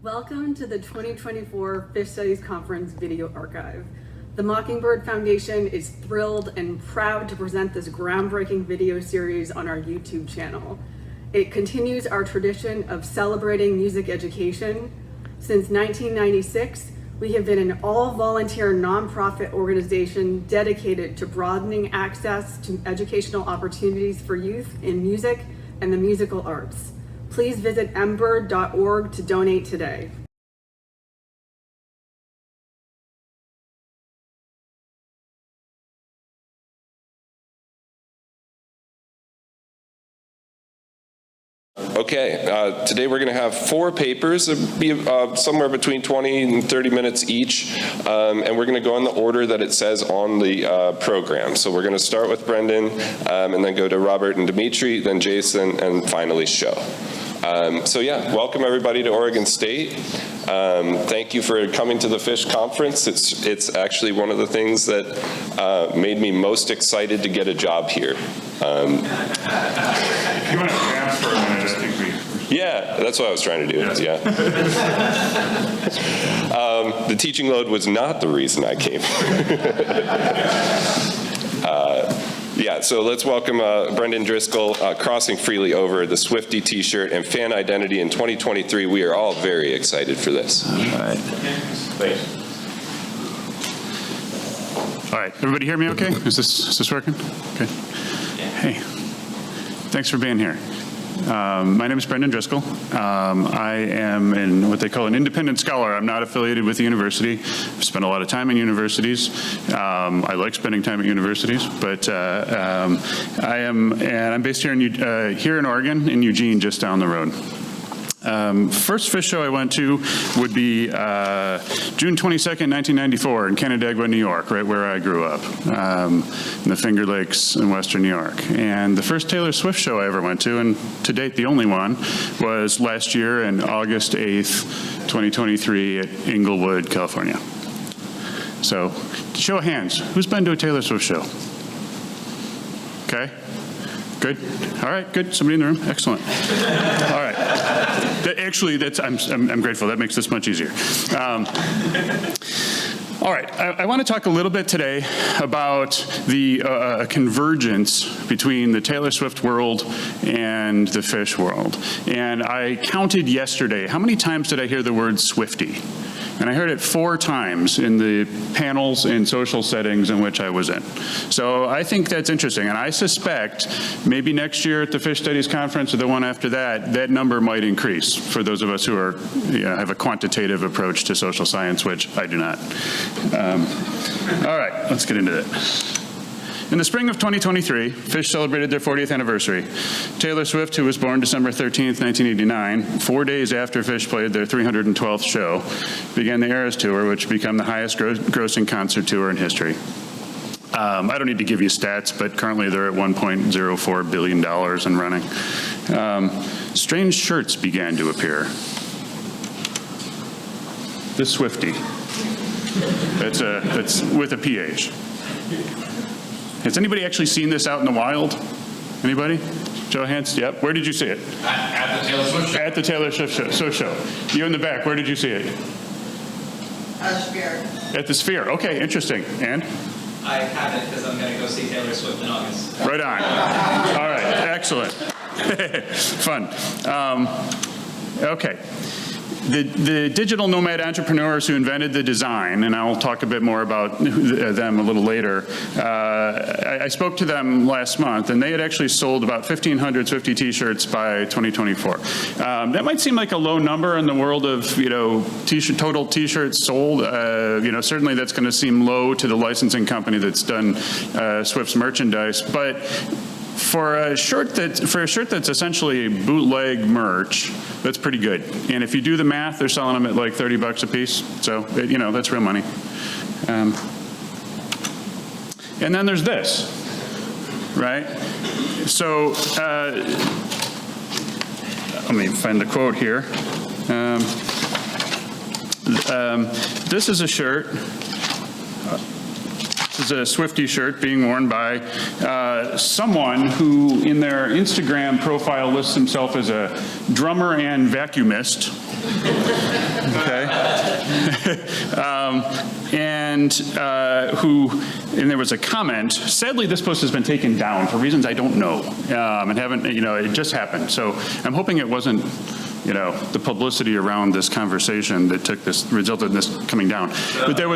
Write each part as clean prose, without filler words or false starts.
Welcome to the 2024 Phish Studies Conference Video Archive. The Mockingbird Foundation is thrilled and proud to present this groundbreaking video series on our YouTube channel. It continues our tradition of celebrating music education. Since 1996, we have been an all-volunteer nonprofit organization dedicated to broadening access to educational opportunities for youth in music and the musical arts. Please visit mbird.org to donate today. Okay, today we're going to have 4 papers. It'll be somewhere between 20 and 30 minutes each, and we're going to go in the order that it says on the program. So we're going to start with Brendan, and then go to Robert and Dmitri, then Jason, and finally Sho. So yeah, welcome everybody to Oregon State. Thank you for coming to the Phish conference. It's actually one of the things that made me most excited to get a job here. If you want to transfer a minute, I think we... Yeah, that's what I was trying to do. Yeah. The teaching load was not the reason I came. Yeah, so let's welcome Brendan Driscoll, crossing freely over the Swiphtie t-shirt and fan identity in 2023. We are all very excited for this. All right. All right, everybody hear me okay? Is this working? Okay. Hey, thanks for being here. My name is Brendan Driscoll. I am what they call an independent scholar. I'm not affiliated with the university. I've spent a lot of time in universities. I like spending time at universities, but I'm based here in Oregon, in Eugene, just down the road. First Phish show I went to would be June 22nd, 1994 in Canandaigua, New York, right where I grew up, in the Finger Lakes in western New York. And the first Taylor Swift show I ever went to, and to date the only one, was last year on August 8th, 2023 at Inglewood, California. So, show of hands, who's been to a Taylor Swift show? Okay. Good. All right. Good. Somebody in the room. Excellent. All right. I'm grateful. That makes this much easier. All right. I want to talk a little bit today about the convergence between the Taylor Swift world and the Phish world. And I counted yesterday. How many times did I hear the word Swiphtie? And I heard it 4 times in the panels and social settings in which I was in. So I think that's interesting. And I suspect maybe next year at the Phish Studies conference or the one after that, that number might increase for those of us who are, have a quantitative approach to social science, which I do not. All right, let's get into it. In the spring of 2023, Phish celebrated their 40th anniversary. Taylor Swift, who was born December 13th, 1989, 4 days after Phish played their 312th show, began the Eras Tour, which became the highest grossing concert tour in history. I don't need to give you stats, but currently they're at $1.04 billion and running. Strange shirts began to appear. This Swiphtie. That's with a PH. Has anybody actually seen this out in the wild? Anybody? Show of hands. Yep. Where did you see it? At the Taylor Swift show. At the Taylor Swift show. You in the back, where did you see it? At the Sphere. At the Sphere. Okay, interesting. And? I haven't, because I'm going to go see Taylor Swift in August. Right on. All right. Excellent. Fun. Okay. The digital nomad entrepreneurs who invented the design, and I'll talk a bit more about them a little later, I spoke to them last month, and they had actually sold about 1,500 Swiphtie t-shirts by 2024. That might seem like a low number in the world of, total t-shirts sold. Certainly that's going to seem low to the licensing company that's done Swift's merchandise, but for a shirt that's essentially bootleg merch, that's pretty good. And if you do the math, they're selling them at like $30 a piece. So, that's real money. And then there's this, right? So, let me find the quote here. This is a shirt. This is a Swiphtie shirt being worn by someone who in their Instagram profile lists himself as a drummer and vacuumist. Okay. And there was a comment. Sadly, this post has been taken down for reasons I don't know, and haven't, it just happened. So I'm hoping it wasn't, the publicity around this conversation that resulted in this coming down. But there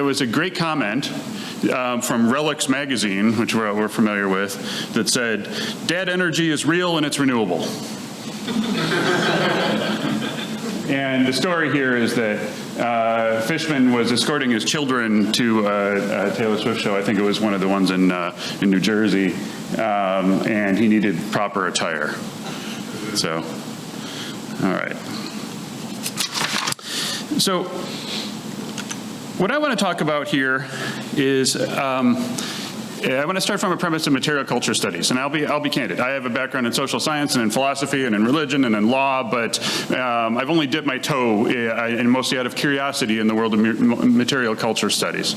was a great comment from Relics magazine, which we're familiar with, that said, "Dad energy is real and it's renewable." And the story here is that Fishman was escorting his children to a Taylor Swift show. I think it was one of the ones in New Jersey, and he needed proper attire. So, all right. So, what I want to talk about here is I want to start from a premise of material culture studies, and I'll be candid. I have a background in social science and in philosophy and in religion and in law, but I've only dipped my toe, and mostly out of curiosity, in the world of material culture studies.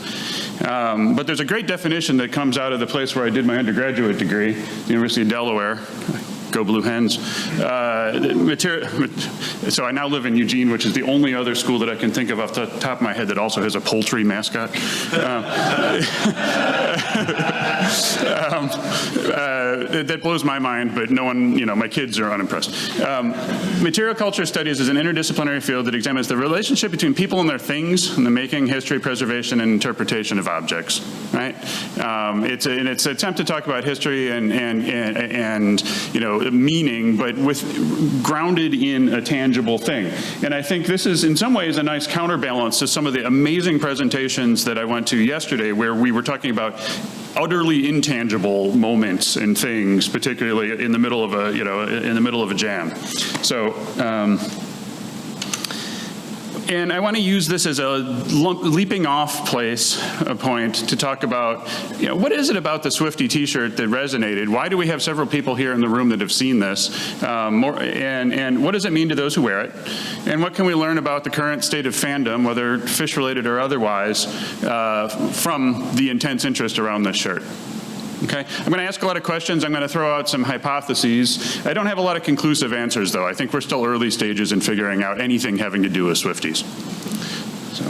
But there's a great definition that comes out of the place where I did my undergraduate degree, the University of Delaware. Go Blue Hens. So I now live in Eugene, which is the only other school that I can think of off the top of my head that also has a poultry mascot. That blows my mind, but no one, my kids are unimpressed. Material culture studies is an interdisciplinary field that examines the relationship between people and their things in the making, history, preservation, and interpretation of objects, right? It's an attempt to talk about history and meaning, but grounded in a tangible thing. And I think this is in some ways a nice counterbalance to some of the amazing presentations that I went to yesterday, where we were talking about utterly intangible moments and things, particularly in the middle of a jam. So. And I want to use this as a leaping off point to talk about, what is it about the Swiphtie t-shirt that resonated? Why do we have several people here in the room that have seen this? And what does it mean to those who wear it? And what can we learn about the current state of fandom, whether Phish related or otherwise, from the intense interest around this shirt? Okay, I'm going to ask a lot of questions. I'm going to throw out some hypotheses. I don't have a lot of conclusive answers, though. I think we're still early stages in figuring out anything having to do with Swifties. So,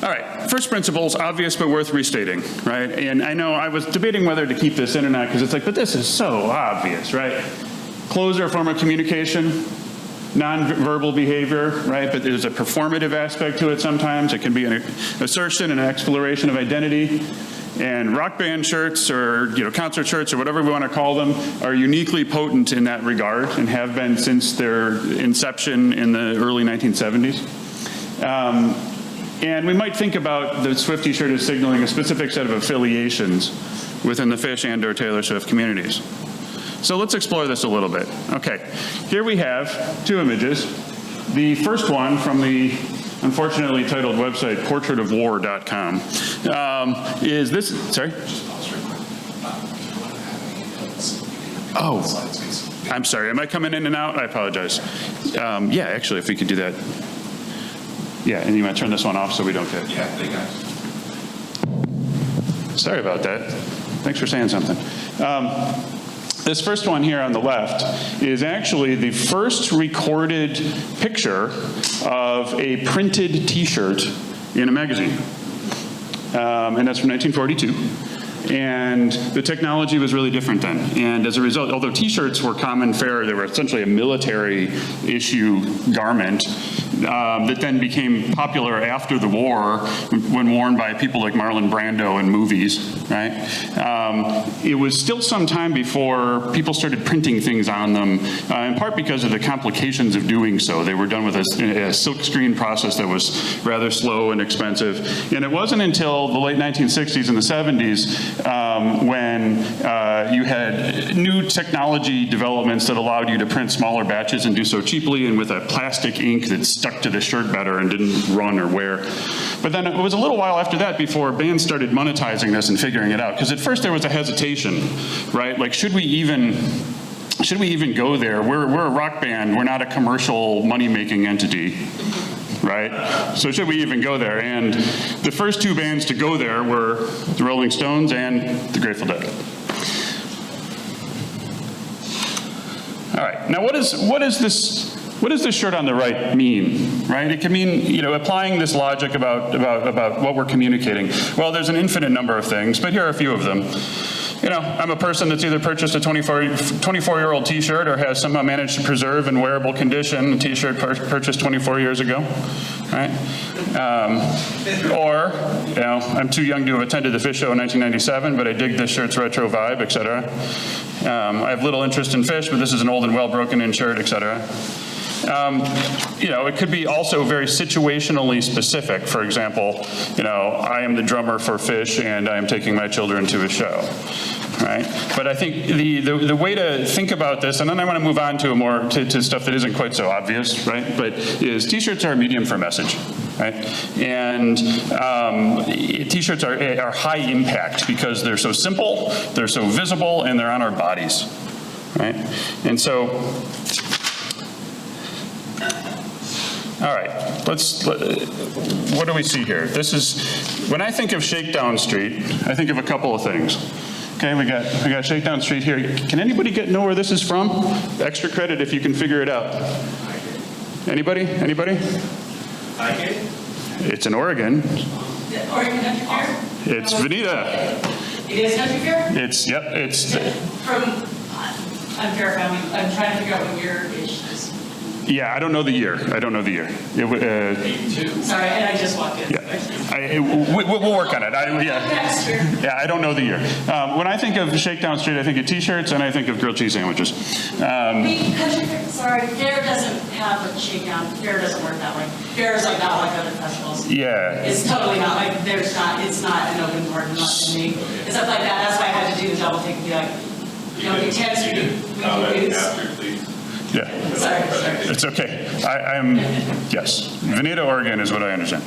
all right, first principles, obvious but worth restating, right? And I know I was debating whether to keep this in or not, because it's like, but this is so obvious, right? Clothes are a form of communication. Non-verbal behavior, right? But there's a performative aspect to it sometimes. It can be an assertion and an exploration of identity. And rock band shirts or concert shirts or whatever we want to call them are uniquely potent in that regard and have been since their inception in the early 1970s. And we might think about the Swiphtie shirt as signaling a specific set of affiliations within the Phish and or Taylor Swift communities. So let's explore this a little bit. Okay, here we have two images. The first one from the unfortunately titled website, portraitofwar.com, is this, sorry? Oh, I'm sorry, am I coming in and out? I apologize. Yeah, actually, if we could do that. Yeah, and you might turn this one off so we don't get. Yeah, they got it. Sorry about that. Thanks for saying something. This first one here on the left is actually the first recorded picture of a printed T-shirt in a magazine. And that's from 1942. And the technology was really different then. And as a result, although T-shirts were common fare, they were essentially a military issue garment that then became popular after the war when worn by people like Marlon Brando in movies, right? It was still some time before people started printing things on them, in part because of the complications of doing so. They were done with a silkscreen process that was rather slow and expensive. And it wasn't until the late 1960s and the 70s when you had new technology developments that allowed you to print smaller batches and do so cheaply and with a plastic ink that stuck to the shirt better and didn't run or wear. But then it was a little while after that before bands started monetizing this and figuring it out. Because at first there was a hesitation, right? Like, should we even go there? We're a rock band. We're not a commercial money-making entity. right? So should we even go there? And the first two bands to go there were the Rolling Stones and the Grateful Dead. All right, now what does this shirt on the right mean, right? It can mean, you know, applying this logic about what we're communicating. Well, there's an infinite number of things, but here are a few of them. You know, I'm a person that's either purchased a 24-year-old t-shirt or has somehow managed to preserve in wearable condition a t-shirt purchased 24 years ago, right? Or, you know, I'm too young to have attended the Phish show in 1997, but I dig this shirt's retro vibe, etc. I have little interest in Phish, but this is an old and well broken in shirt, etc. You know, it could be also very situationally specific. For example, you know, I am the drummer for Phish and I am taking my children to a show, right? But I think the way to think about this, and then I want to move on to to stuff that isn't quite so obvious, right? But is t-shirts are a medium for message, right? And t-shirts are high impact because they're so simple, they're so visible, and they're on our bodies, right? And so, all right, what do we see here? This is, when I think of Shakedown Street, I think of a couple of things. Okay, we got Shakedown Street here. Can anybody know where this is from? Extra credit if you can figure it out. Anybody? I get it. It's in Oregon. The Oregon Country Fair? It's Veneta. It is Country Fair? It's From, I'm verifying, I'm trying to figure out what year it is. yeah, I don't know the year. Sorry, and I just walked in. We'll work on it. I don't know the year. When I think of Shakedown Street, I think of t-shirts and I think of grilled cheese sandwiches. Country Fair, sorry, Fair doesn't have a shakedown. Fair doesn't work that way. Fair is like not like other festivals. Yeah. It's totally not like it's not an open parking lot to me. It's stuff like that. That's why I had to do the double take and be like, you know, we tend to do. Yeah. Sorry. It's okay. Yes. Veneta, Oregon is what I understand.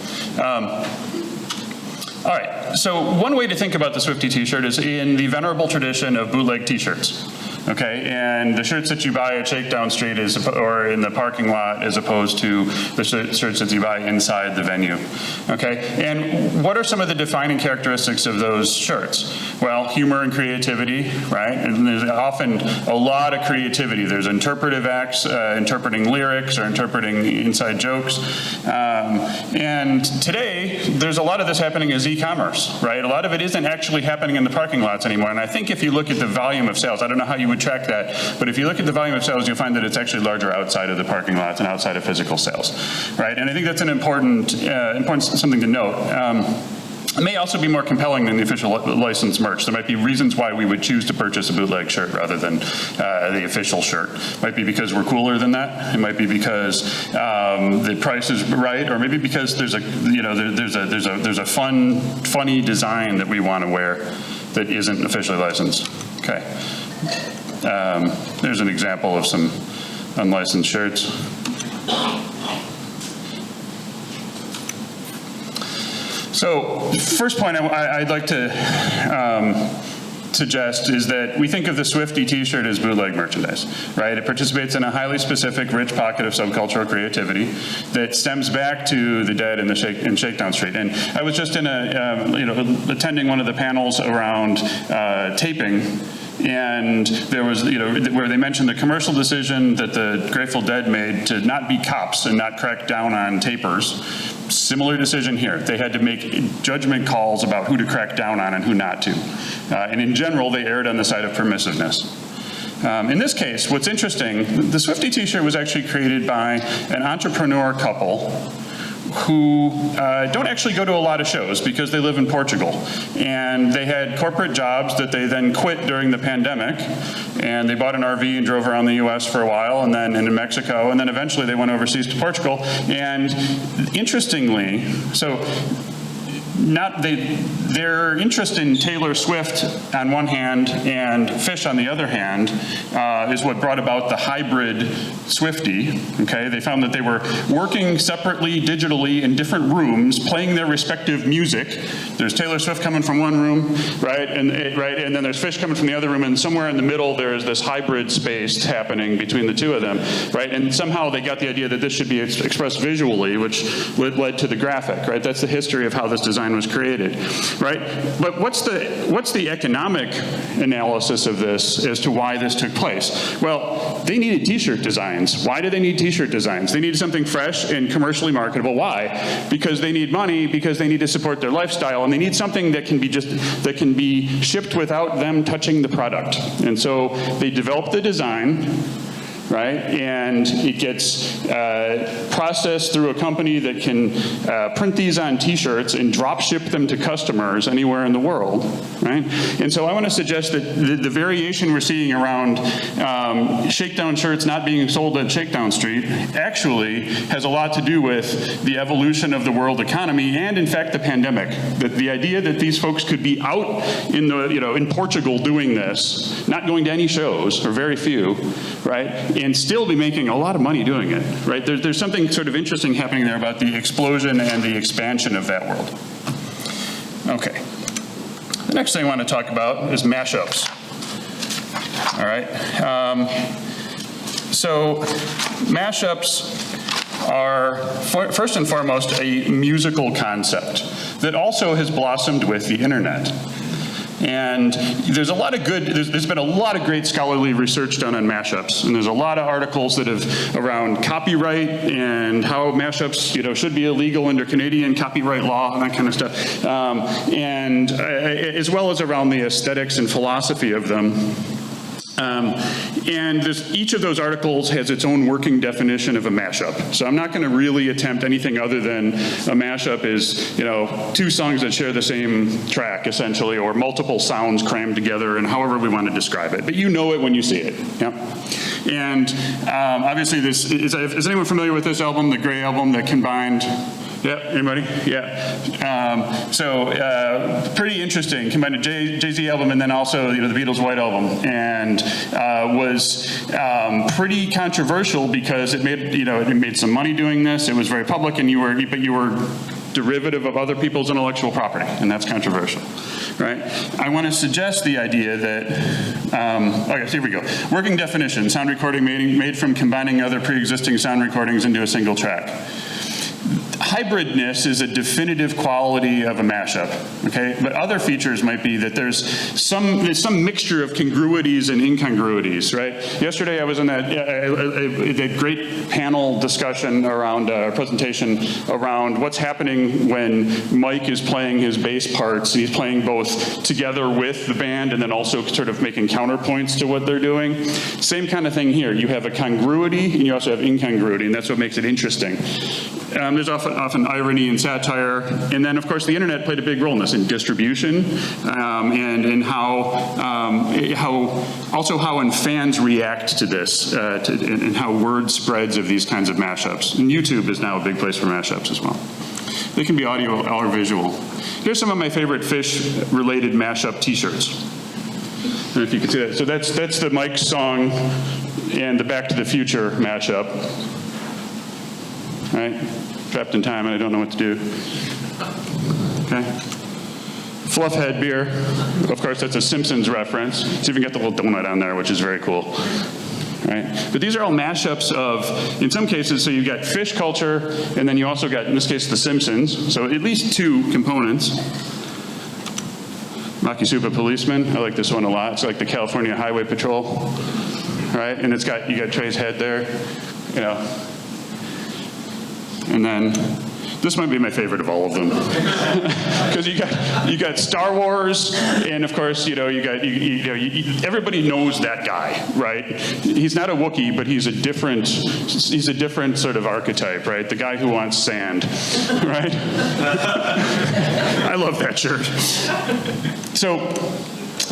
All right. So one way to think about the Swiphtie t-shirt is in the venerable tradition of bootleg t-shirts. Okay, and the shirts that you buy at Shakedown Street or in the parking lot as opposed to the shirts that you buy inside the venue. Okay, and what are some of the defining characteristics of those shirts? Well, humor and creativity, right? And there's often a lot of creativity. There's interpretive acts, interpreting lyrics or interpreting inside jokes. And today, there's a lot of this happening as e-commerce, right? A lot of it isn't actually happening in the parking lots anymore. And I think if you look at the volume of sales, I don't know how you would track that, but if you look at the volume of sales, you'll find that it's actually larger outside of the parking lots and outside of physical sales, right? And I think that's an important something to note. It may also be more compelling than the official licensed merch. There might be reasons why we would choose to purchase a bootleg shirt rather than the official shirt. It might be because we're cooler than that. It might be because the price is right, or maybe because there's a funny design that we want to wear that isn't officially licensed. Okay. There's an example of some unlicensed shirts. So, first point I'd like to suggest is that we think of the Swiphtie t-shirt as bootleg merchandise, right? It participates in a highly specific, rich pocket of subcultural creativity that stems back to the Dead and Shakedown Street. And I was just in attending one of the panels around taping. And there was, where they mentioned the commercial decision that the Grateful Dead made to not be cops and not crack down on tapers. Similar decision here. They had to make judgment calls about who to crack down on and who not to. And in general, they erred on the side of permissiveness. In this case, what's interesting, the Swiphtie t-shirt was actually created by an entrepreneur couple who don't actually go to a lot of shows because they live in Portugal. And they had corporate jobs that they then quit during the pandemic. And they bought an RV and drove around the US for a while, and then into Mexico, and then eventually they went overseas to Portugal. And interestingly, so their interest in Taylor Swift on one hand and Phish on the other hand is what brought about the hybrid Swiphtie. Okay, they found that they were working separately digitally in different rooms, playing their respective music. There's Taylor Swift coming from one room, right, and then there's Phish coming from the other room, and somewhere in the middle there's this hybrid space happening between the two of them, right? And somehow they got the idea that this should be expressed visually, which led to the graphic, right? That's the history of how this design was created, right? But what's the economic analysis of this as to why this took place? Well, they needed t-shirt designs. Why do they need t-shirt designs? They need something fresh and commercially marketable. Why? Because they need money, because they need to support their lifestyle, and they need something that can be shipped without them touching the product. And so they developed the design, right? And it gets processed through a company that can print these on t-shirts and drop ship them to customers anywhere in the world, right? And so I want to suggest that the variation we're seeing around Shakedown shirts not being sold at Shakedown Street actually has a lot to do with the evolution of the world economy and, in fact, the pandemic. That the idea that these folks could be out in Portugal doing this, not going to any shows, or very few, right? And still be making a lot of money doing it, right? There's something sort of interesting happening there about the explosion and the expansion of that world. Okay. The next thing I want to talk about is mashups. All right. So mashups are, first and foremost, a musical concept that also has blossomed with the internet. And there's been a lot of great scholarly research done on mashups, and there's a lot of articles that have around copyright and how mashups, should be illegal under Canadian copyright law and that kind of stuff, and as well as around the aesthetics and philosophy of them. And each of those articles has its own working definition of a mashup. So I'm not going to really attempt anything other than a mashup is, two songs that share the same track, essentially, or multiple sounds crammed together, and however we want to describe it. But you know it when you see it. Yep. And obviously, is anyone familiar with this album, the Gray album that combined? Yeah, anybody? Yeah. Pretty interesting. Combined a Jay-Z album and then also the Beatles' White Album, and was pretty controversial because it made some money doing this. It was very public, and you were derivative of other people's intellectual property, and that's controversial, right? I want to suggest the idea that, okay, so here we go. Working definition: sound recording made from combining other pre-existing sound recordings into a single track. Hybridness is a definitive quality of a mashup, okay? But other features might be that there's some mixture of congruities and incongruities, right? Yesterday I was in that great panel discussion around a presentation around what's happening when Mike is playing his bass parts, and he's playing both together with the band and then also sort of making counterpoints to what they're doing. Same kind of thing here. You have a congruity and you also have incongruity, and that's what makes it interesting. There's often irony and satire, and then of course the internet played a big role in this, in distribution, and in how fans react to this, and how word spreads of these kinds of mashups. And YouTube is now a big place for mashups as well. They can be audio or visual. Here's some of my favorite Phish-related mashup T-shirts. And if you can see that, so that's the Mike song and the Back to the Future mashup. Right? Trapped in time and I don't know what to do. Okay. Fluffhead beer. Of course, that's a Simpsons reference. It's even got the little donut on there, which is very cool. Right? But these are all mashups of, in some cases, so you've got Phish culture, and then you also got, in this case, the Simpsons. So at least two components. Makisupa Policeman. I like this one a lot. It's like the California Highway Patrol. Right? And you got Trey's head there. And then this might be my favorite of all of them, because you got Star Wars, and of course everybody knows that guy, right? He's not a Wookiee, but he's a different sort of archetype, right? The guy who wants sand, right? I love that shirt. So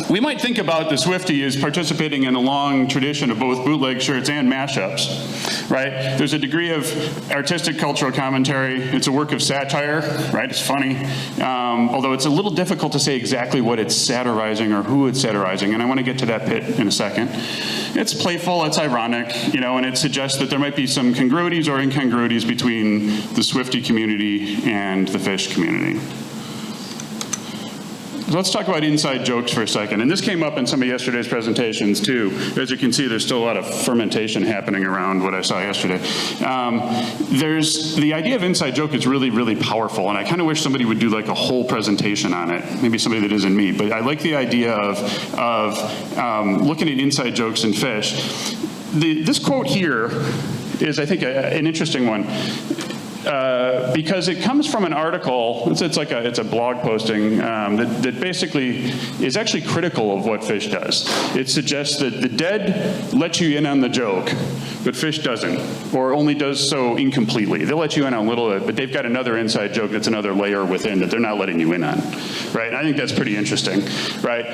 we might think about the Swiphtie as participating in a long tradition of both bootleg shirts and mashups, right? There's a degree of artistic cultural commentary. It's a work of satire, right? It's funny, although it's a little difficult to say exactly what it's satirizing or who it's satirizing, and I want to get to that bit in a second. It's playful, it's ironic, you know, and it suggests that there might be some congruities or incongruities between the Swiphtie community and the Phish community. So let's talk about inside jokes for a second. And this came up in some of yesterday's presentations too. As you can see, there's still a lot of fermentation happening around what I saw yesterday. There's the idea of inside joke is really, really powerful. And I kind of wish somebody would do like a whole presentation on it. Maybe somebody that isn't me. But I like the idea of looking at inside jokes in Phish. This quote here is, I think, an interesting one. Because it comes from an article, it's a blog posting that basically is actually critical of what Phish does. It suggests that the Dead let you in on the joke, but Phish doesn't, or only does so incompletely. They'll let you in on a little bit, but they've got another inside joke that's another layer within that they're not letting you in on, right? And I think that's pretty interesting, right?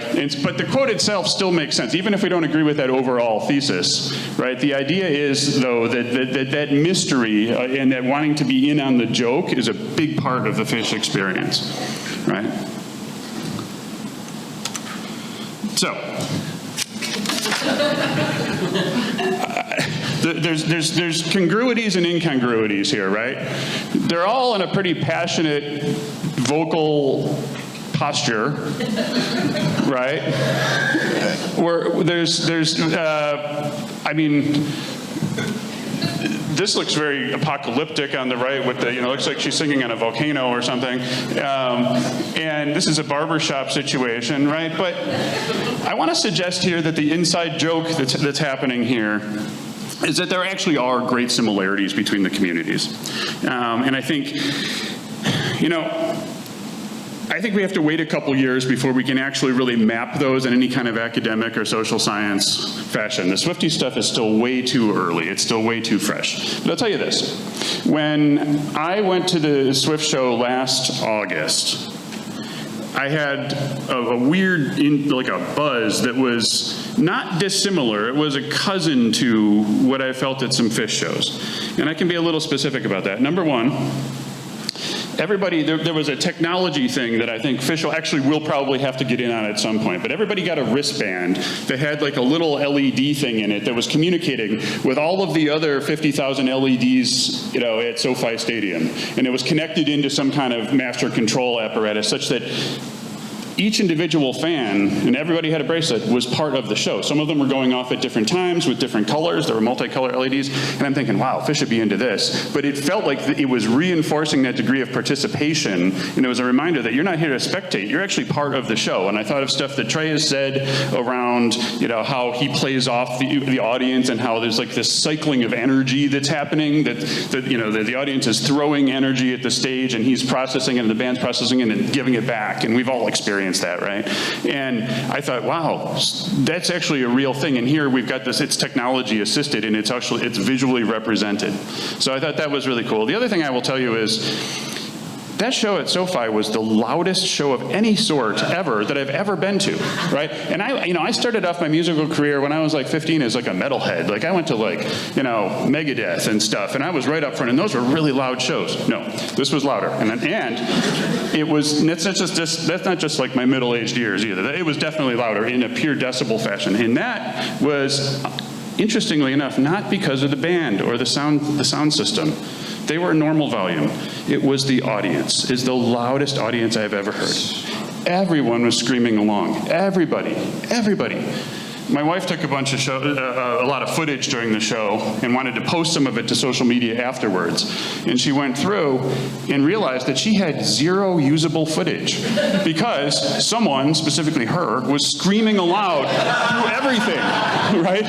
But the quote itself still makes sense, even if we don't agree with that overall thesis, right? The idea is, though, that mystery and that wanting to be in on the joke is a big part of the Phish experience, right? So, there's congruities and incongruities here, right? They're all in a pretty passionate vocal posture, right? Where I mean, this looks very apocalyptic on the right with the, looks like she's singing on a volcano or something. And this is a barbershop situation, right? But I want to suggest here that the inside joke that's happening here is that there actually are great similarities between the communities. And I think, I think we have to wait a couple years before we can actually really map those in any kind of academic or social science fashion. The Swiphtie stuff is still way too early. It's still way too fresh. But I'll tell you this. When I went to the Swift show last August, I had a weird, like a buzz that was not dissimilar. It was a cousin to what I felt at some Phish shows. And I can be a little specific about that. Number one, everybody, there was a technology thing that I think Phish actually will probably have to get in on at some point, but everybody got a wristband that had like a little LED thing in it that was communicating with all of the other 50,000 LEDs, at SoFi Stadium. And it was connected into some kind of master control apparatus such that each individual fan, and everybody had a bracelet, was part of the show. Some of them were going off at different times with different colors. There were multicolor LEDs. And I'm thinking, wow, Phish should be into this. But it felt like it was reinforcing that degree of participation. And it was a reminder that you're not here to spectate. You're actually part of the show. And I thought of stuff that Trey has said around, how he plays off the audience and how there's like this cycling of energy that's happening, that the audience is throwing energy at the stage and he's processing it and the band's processing it and giving it back. And we've all experienced that, right? And I thought, wow, that's actually a real thing. And here we've got this, it's technology assisted and it's visually represented. So I thought that was really cool. The other thing I will tell you is that show at SoFi was the loudest show of any sort ever that I've ever been to, right? And I started off my musical career when I was like 15 as like a metalhead. Like I went to like, Megadeth and stuff, and I was right up front, and those were really loud shows. No, this was louder. And it was, that's not just like my middle-aged years either. It was definitely louder in a pure decibel fashion. And that was, interestingly enough, not because of the band or the sound system. They were normal volume. It was the audience. It's the loudest audience I've ever heard. Everyone was screaming along. Everybody. My wife took a lot of footage during the show and wanted to post some of it to social media afterwards. And she went through and realized that she had zero usable footage because someone, specifically her, was screaming aloud through everything, right?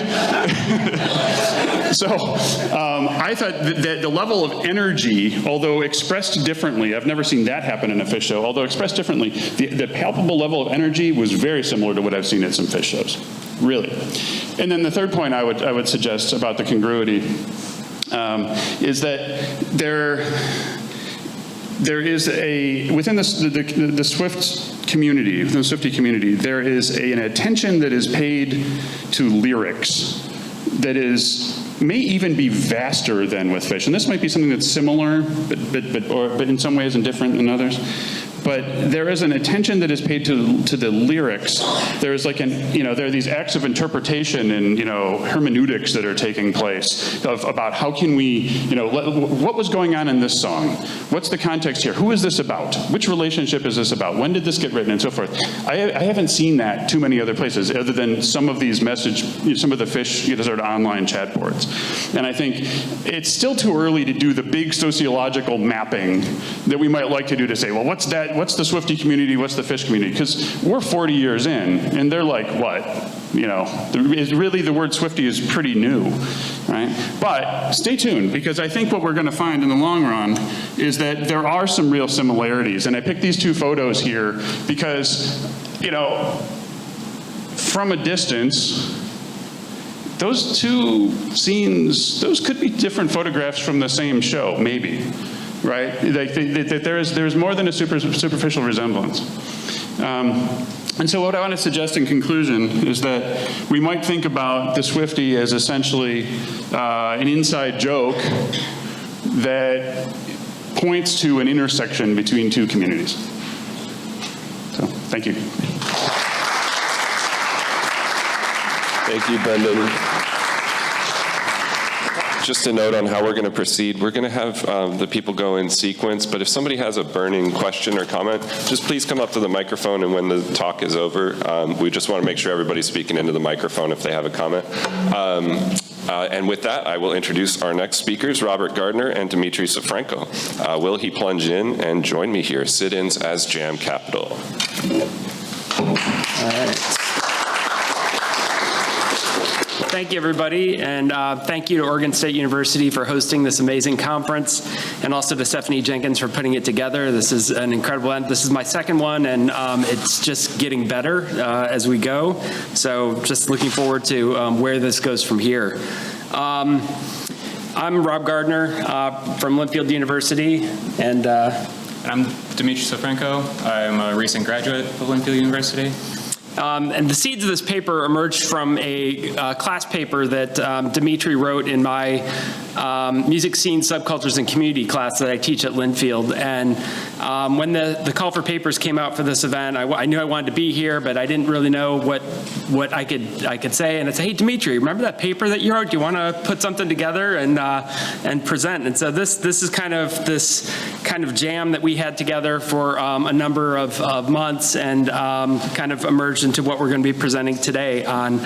So I thought that the level of energy, although expressed differently, I've never seen that happen in a Phish show, although expressed differently, the palpable level of energy was very similar to what I've seen at some Phish shows. Really. And then the third point I would suggest about the congruity is that there is within the Swift community, within the Swiphtie community, there is an attention that is paid to lyrics that may even be vaster than with Phish. And this might be something that's similar, but in some ways and different than others. But there is an attention that is paid to the lyrics. There is like there are these acts of interpretation and, hermeneutics that are taking place about how can we, what was going on in this song? What's the context here? Who is this about? Which relationship is this about? When did this get written and so forth? I haven't seen that too many other places other than some of these some of the Phish sort of online chat boards. And I think it's still too early to do the big sociological mapping that we might like to do to say, well, what's the Swiphtie community, what's the Phish community? Because we're 40 years in, and they're like, what? Really the word Swiphtie is pretty new, right? But stay tuned, because I think what we're going to find in the long run is that there are some real similarities. And I picked these two photos here because, from a distance, those two scenes, those could be different photographs from the same show, maybe. Right? There's more than a superficial resemblance. And so what I want to suggest in conclusion is that we might think about the Swiphtie as essentially an inside joke that points to an intersection between two communities. So, thank you. Thank you, Brendan. Just a note on how we're going to proceed. We're going to have the people go in sequence, but if somebody has a burning question or comment, just please come up to the microphone, and when the talk is over, we just want to make sure everybody's speaking into the microphone if they have a comment. And with that, I will introduce our next speakers, Robert Gardner and Dmitri Sofranko. Will he plunge in and join me here? Sit-ins as Jam Capital. All right. Thank you, everybody, and thank you to Oregon State University for hosting this amazing conference, and also to Stephanie Jenkins for putting it together. This is an incredible event. This is my second one, and it's just getting better as we go. So just looking forward to where this goes from here. I'm Rob Gardner from Linfield University, and I'm Dmitri Sofranko. I'm a recent graduate of Linfield University. And the seeds of this paper emerged from a class paper that Dmitri wrote in my music scene, subcultures, and community class that I teach at Linfield. And when the call for papers came out for this event, I knew I wanted to be here, but I didn't really know what I could say. And I said, hey, Dmitri, remember that paper that you wrote? Do you want to put something together and present? And so this is kind of this kind of jam that we had together for a number of months, and kind of emerged into what we're going to be presenting today on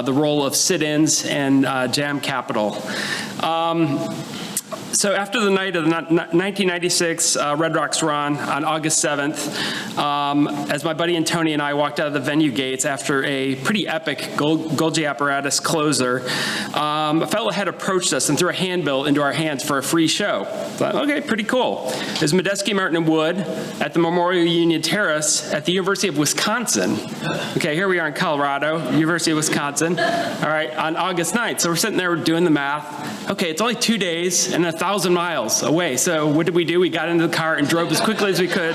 the role of sit-ins and jam capital. So after the night of the 1996 Red Rocks run on August 7th, as my buddy and Tony and I walked out of the venue gates after a pretty epic Golgi apparatus closer, a fellow had approached us and threw a handbill into our hands for a free show. Thought, okay, pretty cool. It was Medeski, Martin, and Wood at the Memorial Union Terrace at the University of Wisconsin. Okay, here we are in Colorado, University of Wisconsin, all right, on August 9th. So we're sitting there doing the math. Okay, it's only 2 days and 1,000 miles away. So what did we do? We got into the car and drove as quickly as we could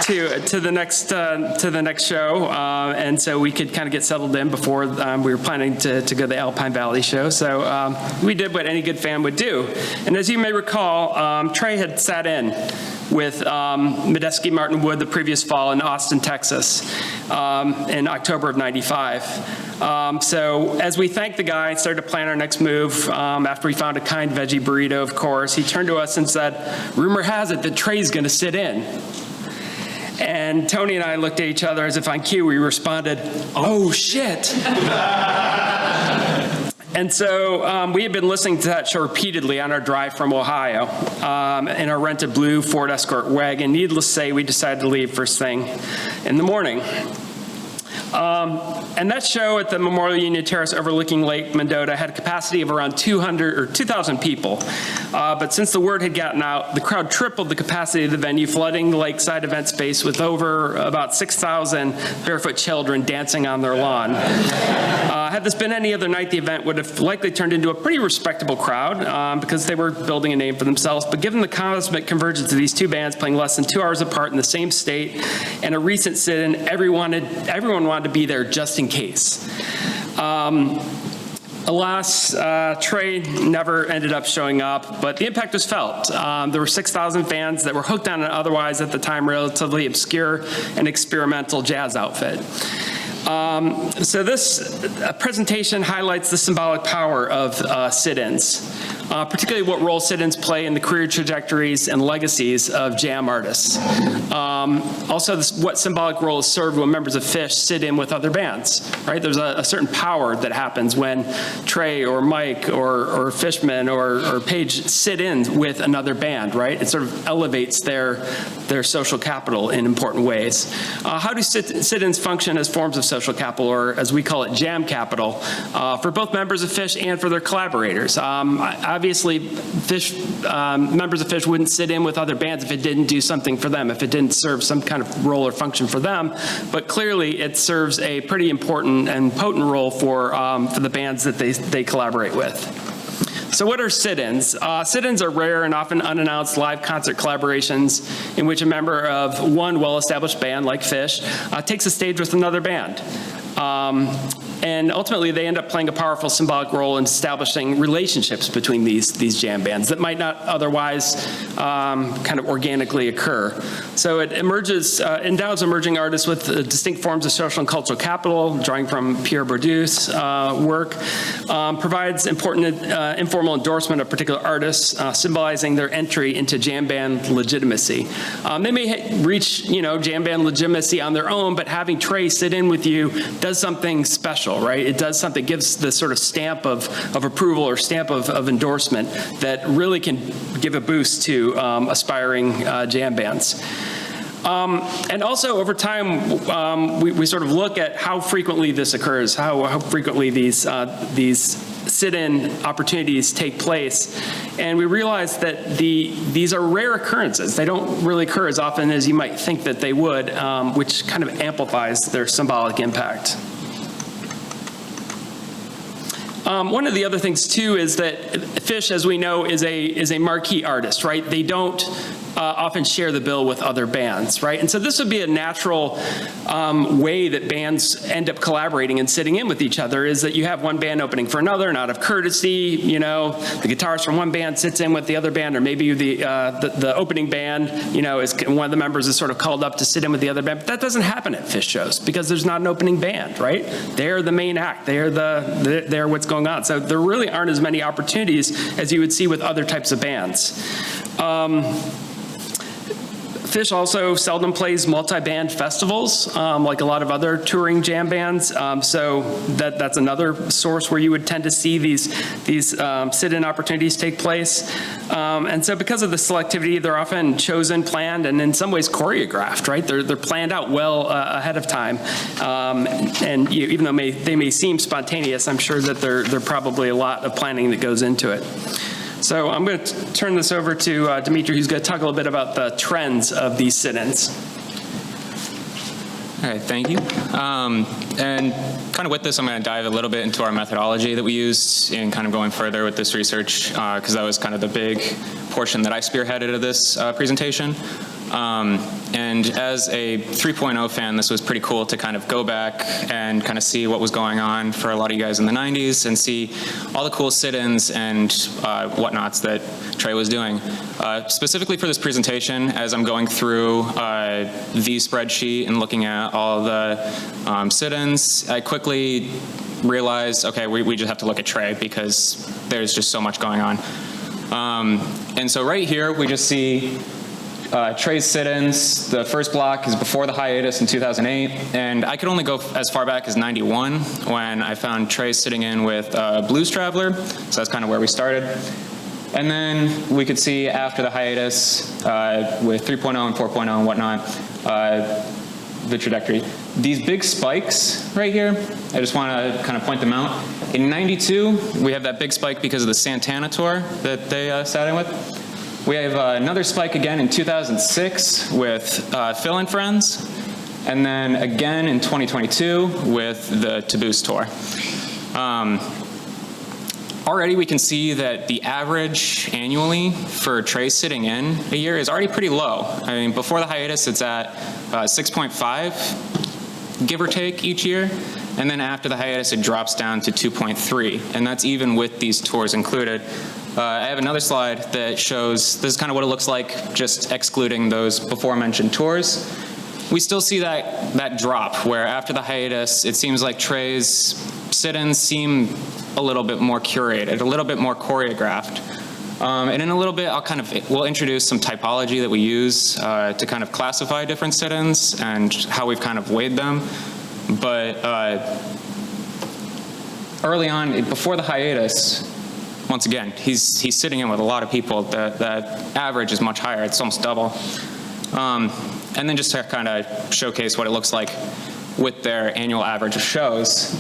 to the next show, and so we could kind of get settled in before we were planning to go to the Alpine Valley show. So we did what any good fan would do. And as you may recall, Trey had sat in with Medeski, Martin, Wood the previous fall in Austin, Texas, in October of '95. So as we thanked the guy and started to plan our next move, after we found a kind veggie burrito, of course, he turned to us and said, rumor has it that Trey's going to sit in. And Tony and I looked at each other as if on cue. We responded, oh, shit. And so we had been listening to that show repeatedly on our drive from Ohio in our rented blue Ford Escort wagon. Needless to say, we decided to leave first thing in the morning. And that show at the Memorial Union Terrace overlooking Lake Mendota had a capacity of around 200 or 2,000 people. But since the word had gotten out, the crowd tripled the capacity of the venue, flooding the lakeside event space with over about 6,000 barefoot children dancing on their lawn. Had this been any other night, the event would have likely turned into a pretty respectable crowd because they were building a name for themselves. But given the cosmic convergence of these two bands playing less than 2 hours apart in the same state and a recent sit-in, everyone wanted to be there just in case. Alas, Trey never ended up showing up, but the impact was felt. There were 6,000 fans that were hooked on an otherwise, at the time, relatively obscure and experimental jazz outfit. So this presentation highlights the symbolic power of sit-ins, particularly what role sit-ins play in the career trajectories and legacies of jam artists. Also, what symbolic role is served when members of Phish sit in with other bands, right? There's a certain power that happens when Trey or Mike or Fishman or Paige sit in with another band, right? It sort of elevates their social capital in important ways. How do sit-ins function as forms of social capital, or as we call it, jam capital, for both members of Phish and for their collaborators? Obviously, members of Phish wouldn't sit in with other bands if it didn't do something for them, if it didn't serve some kind of role or function for them. But clearly, it serves a pretty important and potent role for the bands that they collaborate with. So what are sit-ins? Sit-ins are rare and often unannounced live concert collaborations in which a member of one well-established band, like Phish, takes a stage with another band. And ultimately, they end up playing a powerful symbolic role in establishing relationships between these jam bands that might not otherwise kind of organically occur. So it endows emerging artists with distinct forms of social and cultural capital, drawing from Pierre Bourdieu's work, provides important informal endorsement of particular artists, symbolizing their entry into jam band legitimacy. They may reach, jam band legitimacy on their own, but having Trey sit in with you does something special, right? It does something, gives the sort of stamp of approval or stamp of endorsement that really can give a boost to aspiring jam bands. And also, over time, we sort of look at how frequently this occurs, how frequently these sit-in opportunities take place, and we realize that these are rare occurrences. They don't really occur as often as you might think that they would, which kind of amplifies their symbolic impact. One of the other things, too, is that Phish, as we know, is a marquee artist, right? They don't often share the bill with other bands, right? And so this would be a natural way that bands end up collaborating and sitting in with each other, is that you have one band opening for another, and out of courtesy, the guitarist from one band sits in with the other band, or maybe the opening band, is one of the members is sort of called up to sit in with the other band. But that doesn't happen at Phish shows because there's not an opening band, right? They're the main act. They're what's going on. So there really aren't as many opportunities as you would see with other types of bands. Phish also seldom plays multi-band festivals, like a lot of other touring jam bands. So that's another source where you would tend to see these sit-in opportunities take place. And so because of the selectivity, they're often chosen, planned, and in some ways choreographed, right? They're planned out well ahead of time. And even though they may seem spontaneous, I'm sure that there's probably a lot of planning that goes into it. So I'm going to turn this over to Dmitri, who's going to talk a little bit about the trends of these sit-ins. All right, thank you. And kind of with this, I'm going to dive a little bit into our methodology that we used in kind of going further with this research, because that was kind of the big portion that I spearheaded of this presentation. And as a 3.0 fan, this was pretty cool to kind of go back and kind of see what was going on for a lot of you guys in the 90s and see all the cool sit-ins and whatnots that Trey was doing. Specifically for this presentation, as I'm going through the spreadsheet and looking at all the sit-ins, I quickly realized, okay, we just have to look at Trey because there's just so much going on. And so right here, we just see Trey's sit-ins. The first block is before the hiatus in 2008, and I could only go as far back as 91 when I found Trey sitting in with Blues Traveler, so that's kind of where we started. And then we could see after the hiatus with 3.0 and 4.0 and whatnot, the trajectory. These big spikes right here, I just want to kind of point them out. In '92, we have that big spike because of the Santana tour that they sat in with. We have another spike again in 2006 with Phil and Friends, and then again in 2022 with the Taboos tour. Already we can see that the average annually for Trey sitting in a year is already pretty low. I mean, before the hiatus, it's at 6.5, give or take, each year. And then after the hiatus, it drops down to 2.3. And that's even with these tours included. I have another slide that shows, this is kind of what it looks like just excluding those before mentioned tours. We still see that drop where after the hiatus, it seems like Trey's sit-ins seem a little bit more curated, a little bit more choreographed. And in a little bit, we'll introduce some typology that we use to kind of classify different sit-ins and how we've kind of weighed them. But early on, before the hiatus, once again, he's sitting in with a lot of people. That average is much higher. It's almost double. And then just to kind of showcase what it looks like with their annual average of shows,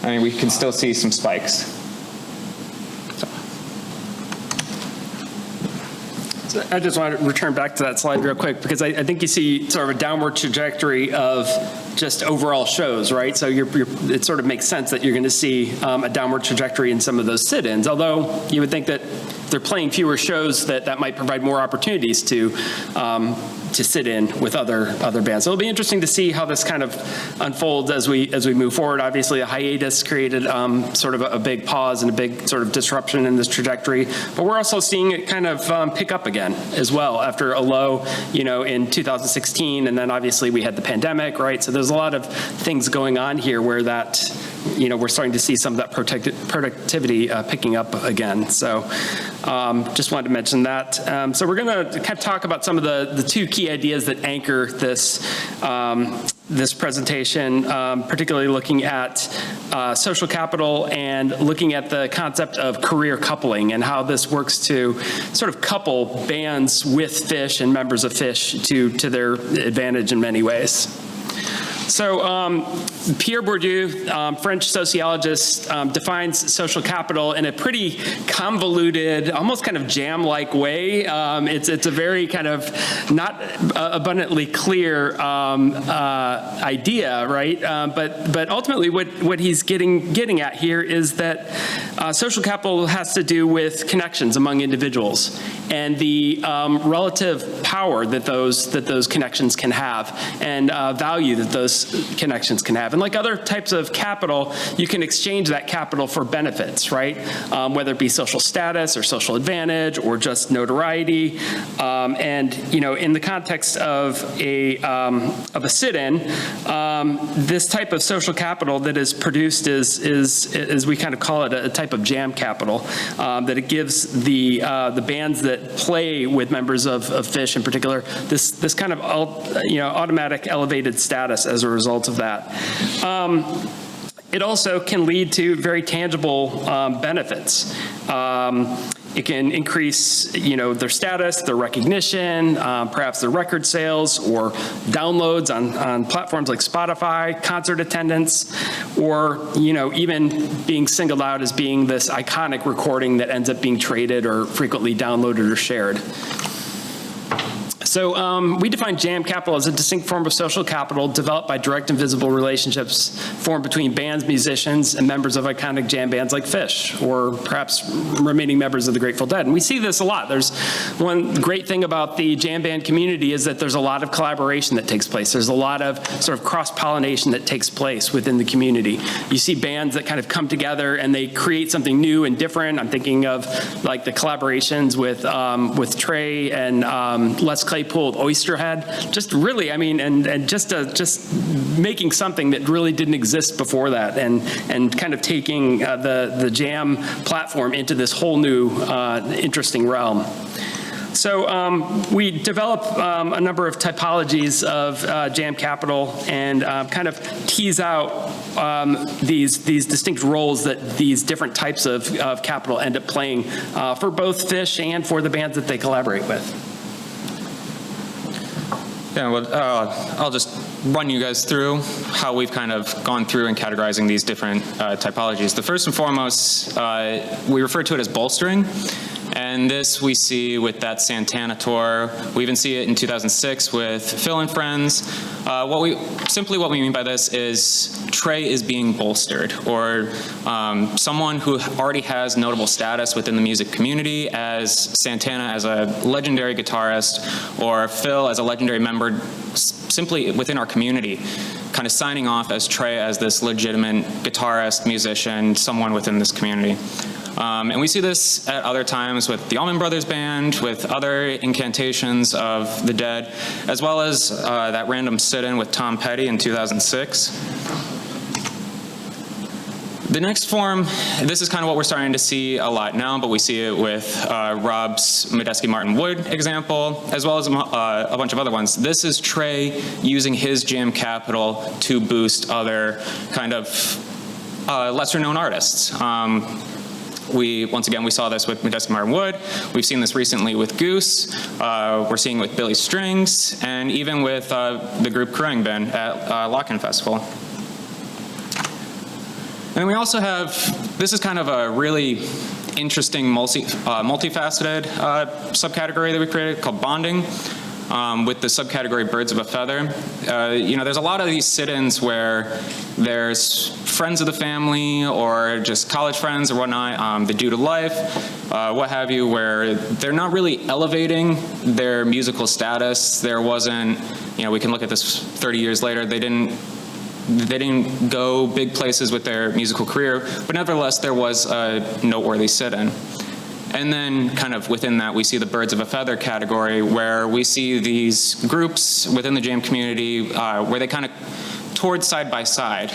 I mean, we can still see some spikes. So I just want to return back to that slide real quick, because I think you see sort of a downward trajectory of just overall shows, right? So it sort of makes sense that you're going to see a downward trajectory in some of those sit-ins, although you would think that if they're playing fewer shows, that might provide more opportunities to sit in with other bands. So it'll be interesting to see how this kind of unfolds as we move forward. Obviously, a hiatus created sort of a big pause and a big sort of disruption in this trajectory, but we're also seeing it kind of pick up again as well after a low, in 2016, and then obviously we had the pandemic, right? So there's a lot of things going on here where that, we're starting to see some of that productivity picking up again. So just wanted to mention that. So we're going to kind of talk about some of the two key ideas that anchor this this presentation, particularly looking at social capital and looking at the concept of career coupling and how this works to sort of couple bands with Phish and members of Phish to their advantage in many ways. So Pierre Bourdieu, French sociologist, defines social capital in a pretty convoluted, almost kind of jam-like way. It's a very kind of not abundantly clear idea, right? But ultimately, what he's getting at here is that social capital has to do with connections among individuals and the relative power that those connections can have and value that those connections can have. And like other types of capital, you can exchange that capital for benefits, right? Whether it be social status or social advantage or just notoriety. And in the context of a sit-in, this type of social capital that is produced is we kind of call it a type of jam capital, that it gives the bands that play with members of Phish in particular this kind of automatic elevated status as a result of that. It also can lead to very tangible benefits. It can increase, their status, their recognition, perhaps their record sales or downloads on platforms like Spotify, concert attendance, or, even being singled out as being this iconic recording that ends up being traded or frequently downloaded or shared. So we define jam capital as a distinct form of social capital developed by direct and visible relationships formed between bands, musicians, and members of iconic jam bands like Phish, or perhaps remaining members of the Grateful Dead. And we see this a lot. There's one great thing about the jam band community is that there's a lot of collaboration that takes place. There's a lot of sort of cross-pollination that takes place within the community. You see bands that kind of come together and they create something new and different. I'm thinking of like the collaborations with Trey and Les Claypool with Oysterhead. Just really, and just making something that really didn't exist before that, and kind of taking the jam platform into this whole new interesting realm. So we develop a number of typologies of jam capital and kind of tease out these distinct roles that these different types of capital end up playing for both Phish and for the bands that they collaborate with. Yeah, well, I'll just run you guys through how we've kind of gone through and categorizing these different typologies. The first and foremost, we refer to it as bolstering. And this we see with that Santana tour. We even see it in 2006 with Phil and Friends. What we mean by this is Trey is being bolstered, or someone who already has notable status within the music community, as Santana as a legendary guitarist, or Phil as a legendary member simply within our community, kind of signing off as Trey as this legitimate guitarist, musician, someone within this community. And we see this at other times with the Allman Brothers Band, with other incantations of the dead, as well as that random sit-in with Tom Petty in 2006. The next form, this is kind of what we're starting to see a lot now, but we see it with Rob's Medeski Martin Wood example, as well as a bunch of other ones. This is Trey using his jam capital to boost other kind of lesser known artists. Once again, we saw this with Medeski Martin Wood. We've seen this recently with Goose. We're seeing it with Billy Strings, and even with the group Kerrang Band at Lock-In Festival. And then we also have, this is kind of a really interesting multifaceted subcategory that we created called bonding, with the subcategory birds of a feather. There's a lot of these sit-ins where there's friends of the family or just college friends or whatnot, the due to life, what have you, where they're not really elevating their musical status. There wasn't, we can look at this 30 years later, they didn't go big places with their musical career, but nevertheless there was a noteworthy sit-in. And then kind of within that, we see the birds of a feather category, where we see these groups within the jam community where they kind of toured side by side.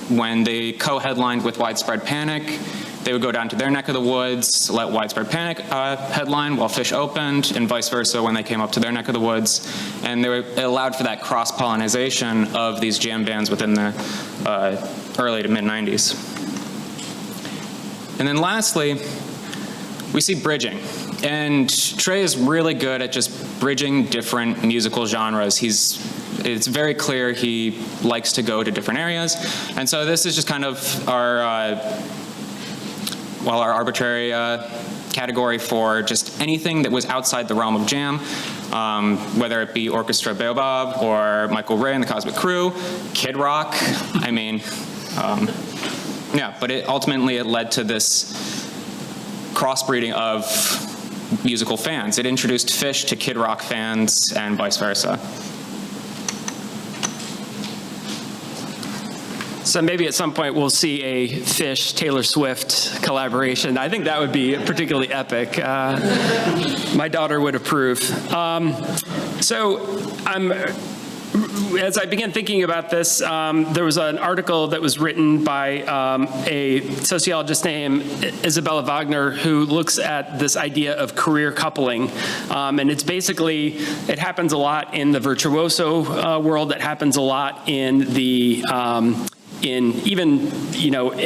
When they co-headlined with Widespread Panic, they would go down to their neck of the woods, let Widespread Panic headline while Phish opened, and vice versa when they came up to their neck of the woods. And it allowed for that cross-pollination of these jam bands within the early to mid-90s. And then lastly, we see bridging. And Trey is really good at just bridging different musical genres. It's very clear he likes to go to different areas. And so this is just kind of our arbitrary category for just anything that was outside the realm of jam, whether it be Orchestra Baobab or Michael Ray and the Cosmic Crew, Kid Rock, but it ultimately led to this crossbreeding of musical fans. It introduced Phish to Kid Rock fans and vice versa. So maybe at some point we'll see a Phish Taylor Swift collaboration. I think that would be particularly epic. My daughter would approve. As I began thinking about this, there was an article that was written by a sociologist named Isabella Wagner, who looks at this idea of career coupling. And it's basically, it happens a lot in the virtuoso world. It happens a lot in the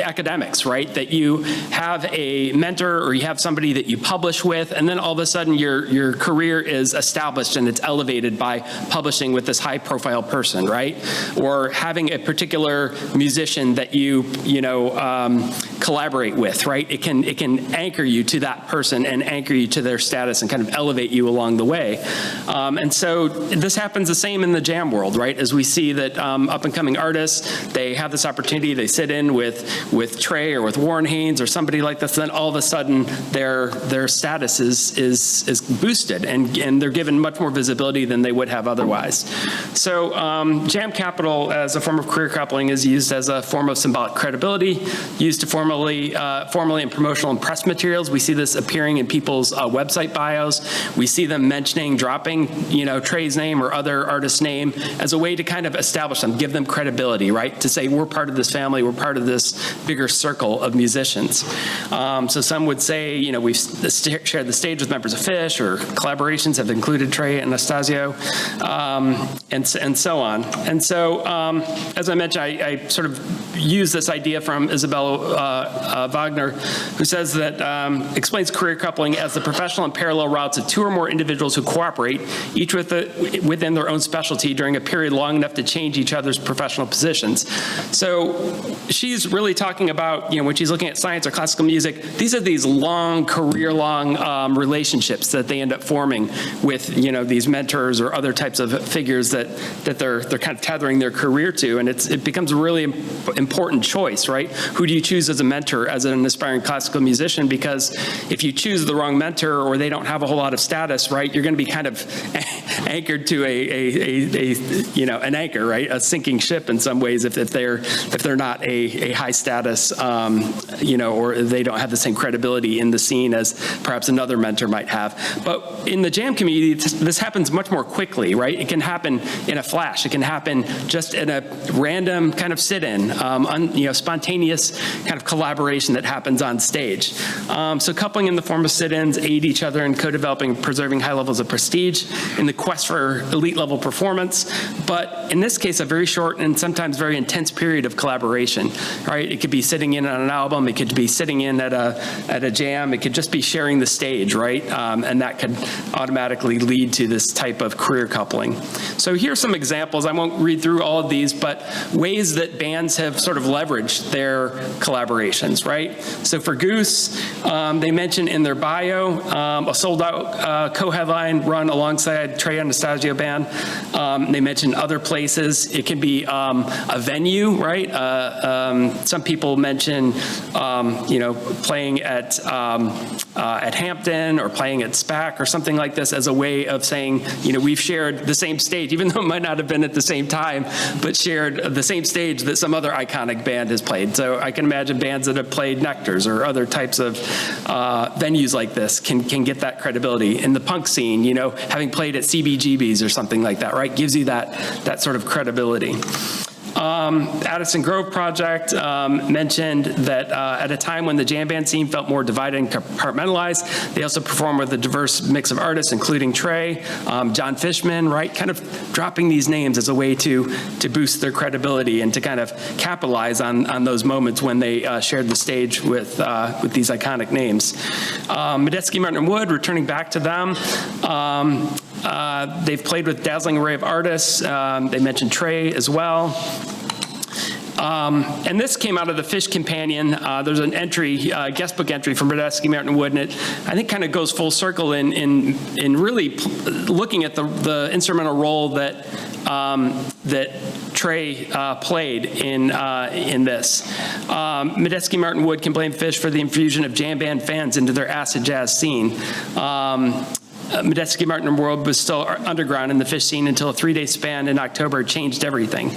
academics, right? That you have a mentor or you have somebody that you publish with, and then all of a sudden your career is established and it's elevated by publishing with this high profile person, right? Or having a particular musician that you collaborate with, right? It can anchor you to that person and anchor you to their status and kind of elevate you along the way. And so this happens the same in the jam world, right? As we see that up and coming artists, they have this opportunity, they sit in with Trey or with Warren Haynes or somebody like this, then all of a sudden their status is boosted and they're given much more visibility than they would have otherwise. So jam capital as a form of career coupling is used as a form of symbolic credibility, used to formally in promotional and press materials. We see this appearing in people's website bios. We see them dropping Trey's name or other artist's name as a way to kind of establish them, give them credibility, right? To say we're part of this family, we're part of this bigger circle of musicians. So some would say, we've shared the stage with members of Phish, or collaborations have included Trey and Anastasio, and so on. And so, as I mentioned, I sort of use this idea from Isabella Wagner, who says that, explains career coupling as the professional and parallel routes of two or more individuals who cooperate, each within their own specialty during a period long enough to change each other's professional positions. So she's really talking about, when she's looking at science or classical music, these are these long, career-long relationships that they end up forming with, these mentors or other types of figures that they're kind of tethering their career to, and it becomes a really important choice, right? Who do you choose as a mentor as an aspiring classical musician? Because if you choose the wrong mentor or they don't have a whole lot of status, right, you're going to be kind of anchored to an anchor, right? A sinking ship in some ways if they're not a high status, or they don't have the same credibility in the scene as perhaps another mentor might have. But in the jam community, this happens much more quickly, right? It can happen in a flash. It can happen just in a random kind of sit-in, spontaneous kind of collaboration that happens on stage. So coupling in the form of sit-ins aid each other in co-developing and preserving high levels of prestige in the quest for elite level performance, but in this case, a very short and sometimes very intense period of collaboration, right? It could be sitting in on an album, it could be sitting in at a jam, it could just be sharing the stage, right? And that could automatically lead to this type of career coupling. So here's some examples. I won't read through all of these, but ways that bands have sort of leveraged their collaborations, right? So for Goose, they mention in their bio a sold-out co-headline run alongside Trey Anastasio Band. They mention other places. It can be a venue, right? Some people mention, playing at Hampton or playing at SPAC or something like this as a way of saying, we've shared the same stage, even though it might not have been at the same time, but shared the same stage that some other iconic band has played. So I can imagine bands that have played Nectars or other types of venues like this can get that credibility. In the punk scene, having played at CBGB's or something like that, right, gives you that sort of credibility. Addison Grove Project mentioned that at a time when the jam band scene felt more divided and compartmentalized, they also performed with a diverse mix of artists, including Trey, John Fishman, right? Kind of dropping these names as a way to boost their credibility and to kind of capitalize on those moments when they shared the stage with these iconic names. Medeski, Martin, and Wood, returning back to them. They've played with a dazzling array of artists. They mentioned Trey as well. And this came out of the Phish Companion. There's an entry, guest book entry from Medeski, Martin, Wood, and it, I think, kind of goes full circle in really looking at the instrumental role that Trey played in this. Medeski, Martin, Wood can blame Phish for the infusion of jam band fans into their acid jazz scene. Medeski, Martin, and Wood was still underground in the Phish scene until a 3-day span in October changed everything.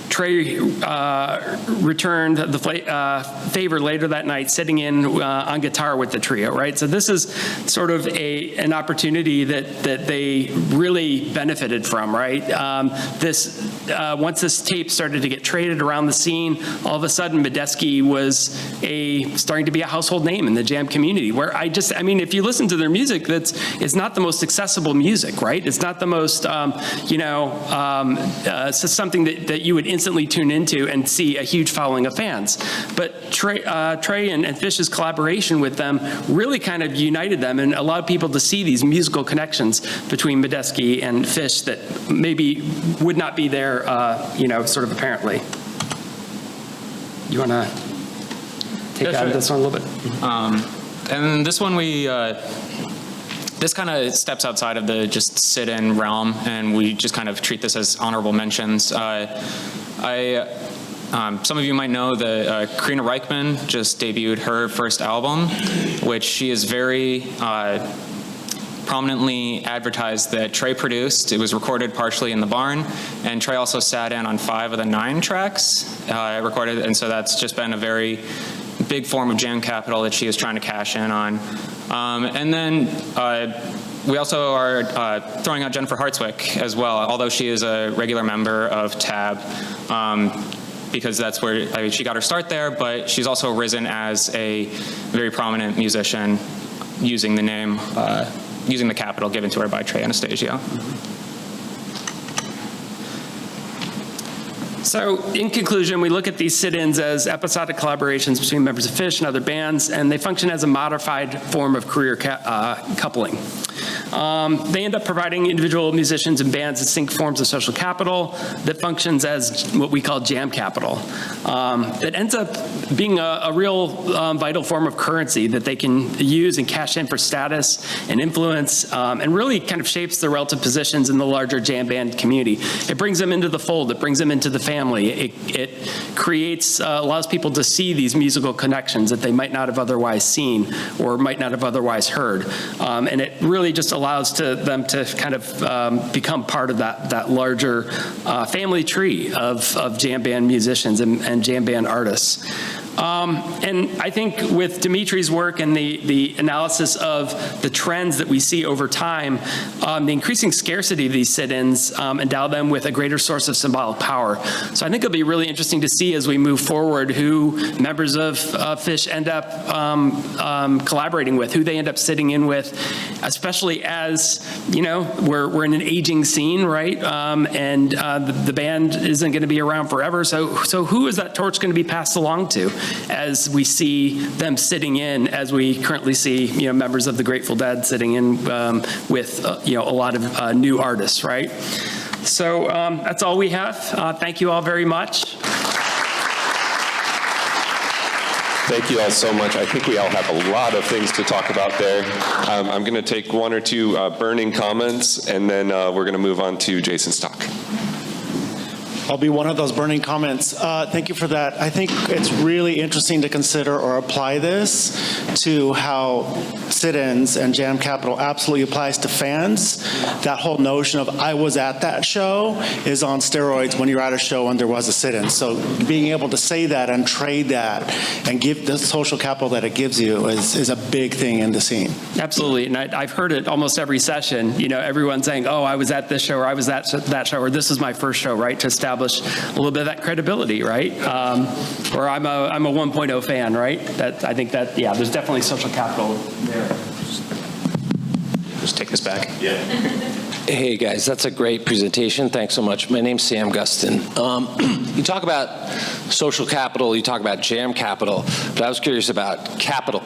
Trey returned the favor later that night, sitting in on guitar with the trio, right? So this is sort of an opportunity that they really benefited from, right? Once this tape started to get traded around the scene, all of a sudden Medeski was starting to be a household name in the jam community, where if you listen to their music, it's not the most accessible music, right? It's not the most, something that you would instantly tune into and see a huge following of fans. But Trey and Phish's collaboration with them really kind of united them and allowed people to see these musical connections between Medeski and Phish that maybe would not be there, sort of apparently. You want to take on this one a little bit? And this one this kind of steps outside of the just sit-in realm, and we just kind of treat this as honorable mentions. Some of you might know that Karina Reichman just debuted her first album, which she is very prominently advertised that Trey produced. It was recorded partially in the barn, and Trey also sat in on 5 of the 9 tracks recorded, and so that's just been a very big form of jam capital that she is trying to cash in on. And then we also are throwing out Jennifer Hartswick as well, although she is a regular member of TAB, because that's where she got her start there, but she's also risen as a very prominent musician using the name, using the capital given to her by Trey Anastasio. So in conclusion, we look at these sit-ins as episodic collaborations between members of Phish and other bands, and they function as a modified form of career coupling. They end up providing individual musicians and bands distinct forms of social capital that functions as what we call jam capital. It ends up being a real vital form of currency that they can use and cash in for status and influence, and really kind of shapes their relative positions in the larger jam band community. It brings them into the fold. It brings them into the family. It creates, allows people to see these musical connections that they might not have otherwise seen or might not have otherwise heard. And it really just allows them to kind of become part of that larger family tree of jam band musicians and jam band artists. And I think with Dmitri's work and the analysis of the trends that we see over time, the increasing scarcity of these sit-ins endow them with a greater source of symbolic power. So I think it'll be really interesting to see as we move forward who members of Phish end up collaborating with, who they end up sitting in with, especially as, you know, we're in an aging scene, right? And the band isn't going to be around forever. So who is that torch going to be passed along to as we see them sitting in, as we currently see, you know, members of the Grateful Dead sitting in with, you know, a lot of new artists, right? So that's all we have. Thank you all very much. Thank you all so much. I think we all have a lot of things to talk about there. I'm going to take one or two burning comments, and then we're going to move on to Jason Stock. I'll be one of those burning comments. Thank you for that. I think it's really interesting to consider or apply this to how sit-ins and jam capital absolutely applies to fans. That whole notion of I was at that show is on steroids when you're at a show and there was a sit-in. So being able to say that and trade that and give the social capital that it gives you is a big thing in the scene. Absolutely, and I've heard it almost every session. You know, everyone saying, "Oh, I was at this show," or "I was at that show," or "This was my first show," right? To establish a little bit of that credibility, right? Or I'm a 1.0 fan, right? I think that, yeah, there's definitely social capital there. Just take this back. Yeah. Hey guys, that's a great presentation. Thanks so much. My name's Sam Gustin. You talk about social capital, you talk about jam capital, but I was curious about capital.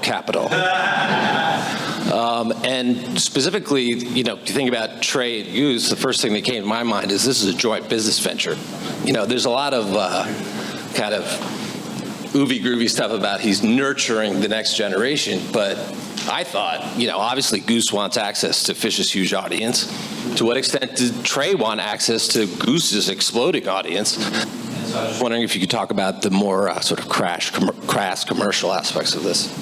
And specifically, you know, if you think about trade use, the first thing that came to my mind is this is a joint business venture. You know, there's a lot of kind of oovy-groovy stuff about he's nurturing the next generation, but I thought, you know, obviously Goose wants access to Phish's huge audience. To what extent did Trey want access to Goose's exploding audience? And so I was just wondering if you could talk about the more sort of crass commercial aspects of this.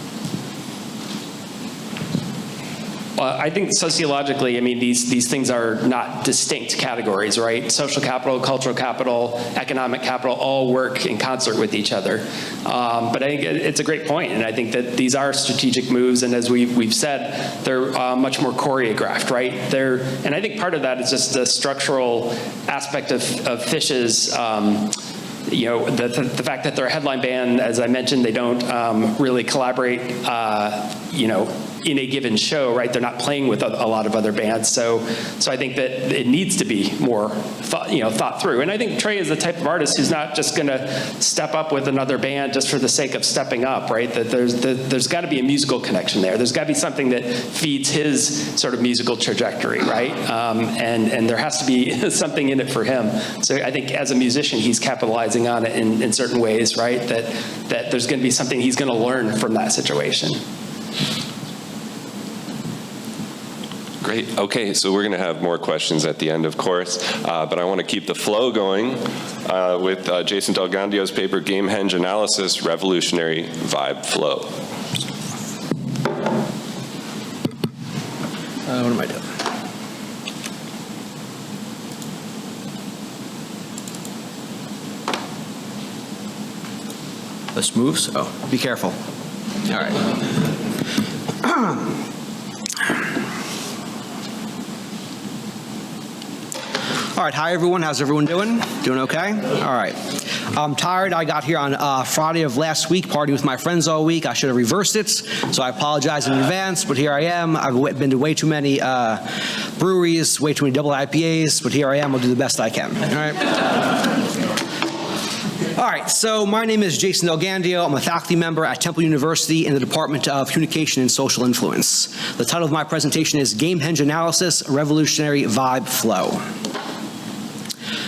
Well, I think sociologically, I mean, these things are not distinct categories, right? Social capital, cultural capital, economic capital all work in concert with each other. But I think it's a great point, and I think that these are strategic moves, and as we've said, they're much more choreographed, right? And I think part of that is just the structural aspect of Phish's you know, the fact that they're a headline band, as I mentioned, they don't really collaborate, you know, in a given show, right? They're not playing with a lot of other bands, so I think that it needs to be more thought through. And I think Trey is the type of artist who's not just going to step up with another band just for the sake of stepping up, right? That there's got to be a musical connection there. There's got to be something that feeds his sort of musical trajectory, right? And there has to be something in it for him. So I think as a musician, he's capitalizing on it in certain ways, right? That there's going to be something he's going to learn from that situation. Great. Okay, so we're going to have more questions at the end, of course, but I want to keep the flow going with Jason Del Gandio's paper, Gamehendge Analysis, Revolutionary Vibe Flow. What am I doing? This moves? Oh, be careful. All right. All right, hi everyone. How's everyone doing? Doing okay? All right. I'm tired. I got here on Friday of last week, partying with my friends all week. I should have reversed it, so I apologize in advance, but here I am. I've been to way too many breweries, way too many double IPAs, but here I am. I'll do the best I can. All right. All right, so my name is Jason Del Gandio. I'm a faculty member at Temple University in the Department of Communication and Social Influence. The title of my presentation is Gamehendge Analysis, Revolutionary Vibe Flow.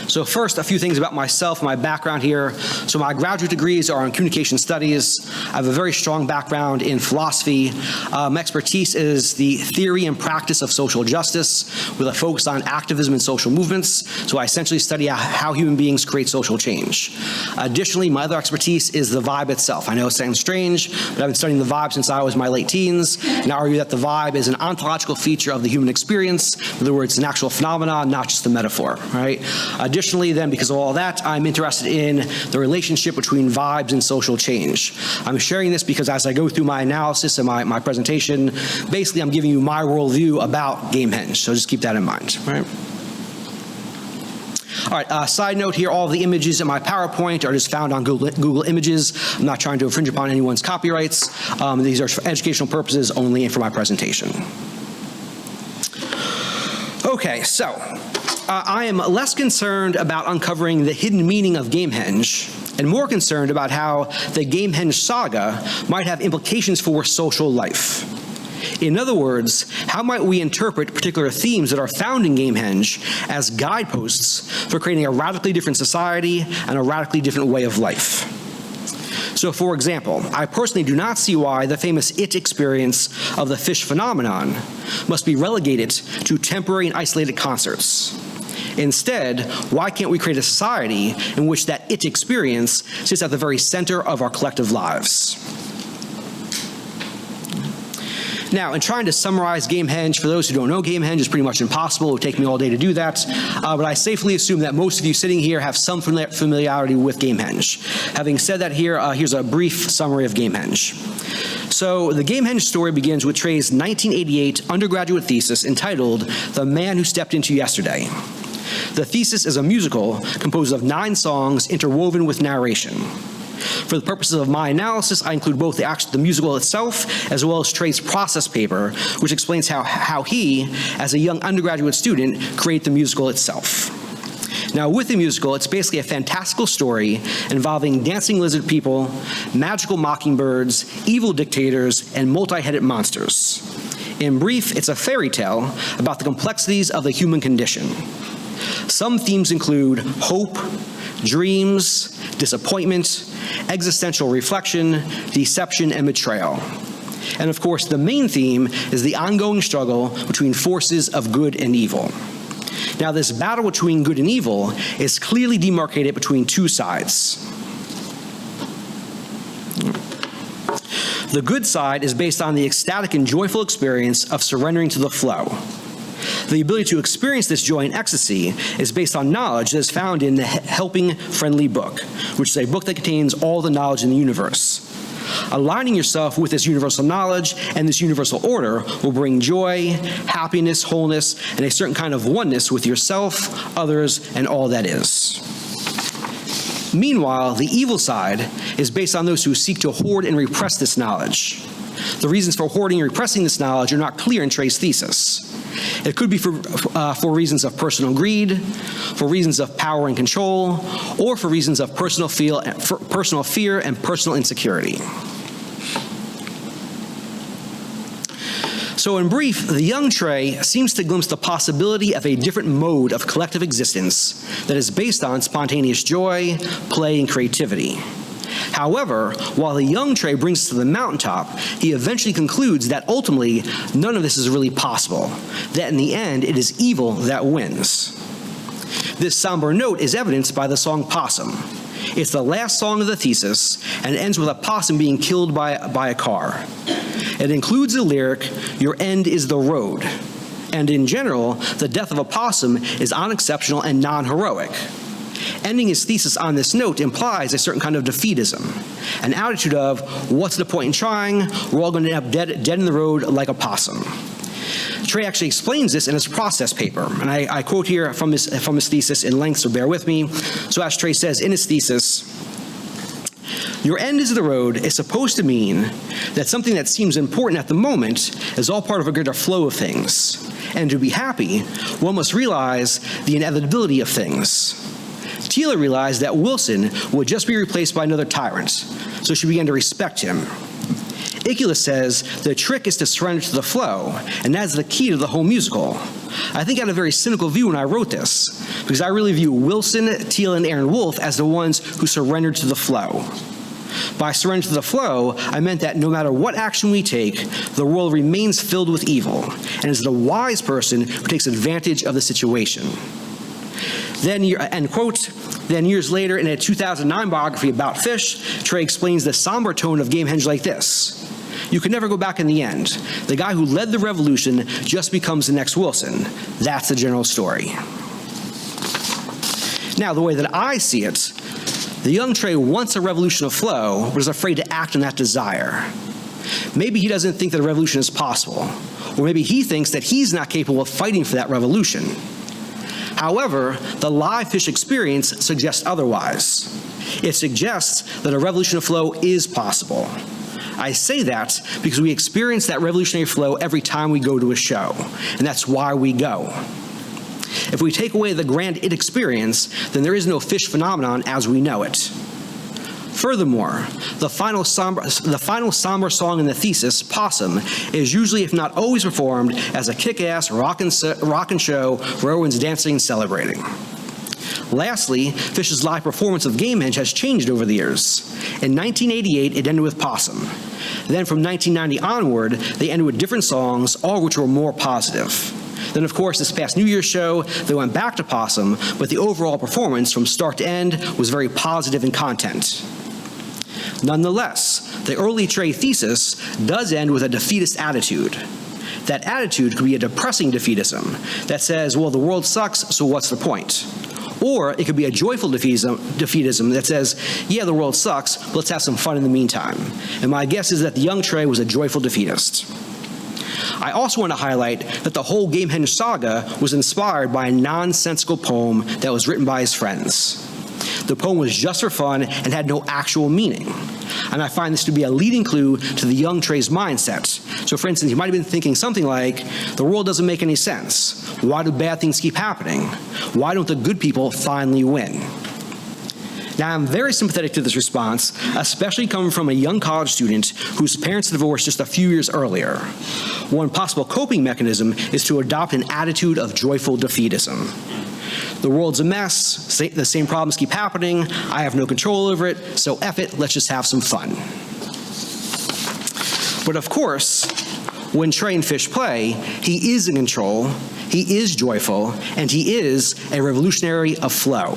So first, a few things about myself, my background here. So my graduate degrees are in communication studies. I have a very strong background in philosophy. My expertise is the theory and practice of social justice with a focus on activism and social movements. So I essentially study how human beings create social change. Additionally, my other expertise is the vibe itself. I know it sounds strange, but I've been studying the vibe since I was in my late teens, and I argue that the vibe is an ontological feature of the human experience. In other words, it's an actual phenomenon, not just a metaphor, right? Additionally, then, because of all that, I'm interested in the relationship between vibes and social change. I'm sharing this because as I go through my analysis and my presentation, basically I'm giving you my worldview about Gamehendge, so just keep that in mind, right? All right, side note here, all of the images in my PowerPoint are just found on Google Images. I'm not trying to infringe upon anyone's copyrights. These are for educational purposes only and for my presentation. Okay, so I am less concerned about uncovering the hidden meaning of Gamehendge and more concerned about how the Gamehendge saga might have implications for social life. In other words, how might we interpret particular themes that are found in Gamehendge as guideposts for creating a radically different society and a radically different way of life? So, for example, I personally do not see why the famous it experience of the Phish phenomenon must be relegated to temporary and isolated concerts. Instead, why can't we create a society in which that it experience sits at the very center of our collective lives? Now, in trying to summarize Gamehendge, for those who don't know Gamehendge, it's pretty much impossible. It would take me all day to do that. But I safely assume that most of you sitting here have some familiarity with Gamehendge. Having said that, here's a brief summary of Gamehendge. So the Gamehendge story begins with Trey's 1988 undergraduate thesis entitled The Man Who Stepped Into Yesterday. The thesis is a musical composed of 9 songs interwoven with narration. For the purposes of my analysis, I include both the musical itself as well as Trey's process paper, which explains how he, as a young undergraduate student, created the musical itself. Now, with the musical, it's basically a fantastical story involving dancing lizard people, magical mockingbirds, evil dictators, and multi-headed monsters. In brief, it's a fairy tale about the complexities of the human condition. Some themes include hope, dreams, disappointment, existential reflection, deception, and betrayal. And of course, the main theme is the ongoing struggle between forces of good and evil. Now, this battle between good and evil is clearly demarcated between 2 sides. The good side is based on the ecstatic and joyful experience of surrendering to the flow. The ability to experience this joy and ecstasy is based on knowledge that is found in the Helping Friendly Book, which is a book that contains all the knowledge in the universe. Aligning yourself with this universal knowledge and this universal order will bring joy, happiness, wholeness, and a certain kind of oneness with yourself, others, and all that is. Meanwhile, the evil side is based on those who seek to hoard and repress this knowledge. The reasons for hoarding and repressing this knowledge are not clear in Trey's thesis. It could be for reasons of personal greed, for reasons of power and control, or for reasons of personal fear and personal insecurity. So in brief, the young Trey seems to glimpse the possibility of a different mode of collective existence that is based on spontaneous joy, play, and creativity. However, while the young Trey brings us to the mountaintop, he eventually concludes that ultimately none of this is really possible, that in the end it is evil that wins. This somber note is evidenced by the song Possum. It's the last song of the thesis and ends with a possum being killed by a car. It includes the lyric, "Your end is the road." And in general, the death of a possum is unexceptional and non-heroic. Ending his thesis on this note implies a certain kind of defeatism, an attitude of, what's the point in trying? We're all going to end up dead in the road like a possum. Trey actually explains this in his process paper, and I quote here from his thesis in length, so bear with me. So as Trey says in his thesis, "Your end is the road" is supposed to mean that something that seems important at the moment is all part of a greater flow of things. And to be happy, one must realize the inevitability of things. Tila realized that Wilson would just be replaced by another tyrant, so she began to respect him. Icula says the trick is to surrender to the flow, and that's the key to the whole musical. I think I had a very cynical view when I wrote this, because I really view Wilson, Tila, and Aaron Wolf as the ones who surrendered to the flow. By surrender to the flow, I meant that no matter what action we take, the world remains filled with evil, and is the wise person who takes advantage of the situation. Then, end quote. Then years later, in a 2009 biography about Phish, Trey explains the somber tone of Gamehendge like this. You can never go back in the end. The guy who led the revolution just becomes the next Wilson. That's the general story. Now, the way that I see it, the young Trey wants a revolution of flow, but is afraid to act on that desire. Maybe he doesn't think that a revolution is possible, or maybe he thinks that he's not capable of fighting for that revolution. However, the live Phish experience suggests otherwise. It suggests that a revolution of flow is possible. I say that because we experience that revolutionary flow every time we go to a show, and that's why we go. If we take away the grand it experience, then there is no Phish phenomenon as we know it. Furthermore, the final somber song in the thesis, Possum, is usually, if not always, performed as a kick-ass rockin' show where everyone's dancing and celebrating. Lastly, Phish's live performance of Gamehendge has changed over the years. In 1988, it ended with Possum. Then from 1990 onward, they ended with different songs, all of which were more positive. Then, of course, this past New Year's show, they went back to Possum, but the overall performance from start to end was very positive in content. Nonetheless, the early Trey thesis does end with a defeatist attitude. That attitude could be a depressing defeatism that says, well, the world sucks, so what's the point? Or it could be a joyful defeatism that says, yeah, the world sucks, but let's have some fun in the meantime. And my guess is that the young Trey was a joyful defeatist. I also want to highlight that the whole Gamehendge saga was inspired by a nonsensical poem that was written by his friends. The poem was just for fun and had no actual meaning. And I find this to be a leading clue to the young Trey's mindset. So for instance, he might have been thinking something like, the world doesn't make any sense. Why do bad things keep happening? Why don't the good people finally win? Now, I'm very sympathetic to this response, especially coming from a young college student whose parents divorced just a few years earlier. One possible coping mechanism is to adopt an attitude of joyful defeatism. The world's a mess, the same problems keep happening, I have no control over it, so F it, let's just have some fun. But of course, when Trey and Phish play, he is in control, he is joyful, and he is a revolutionary of flow.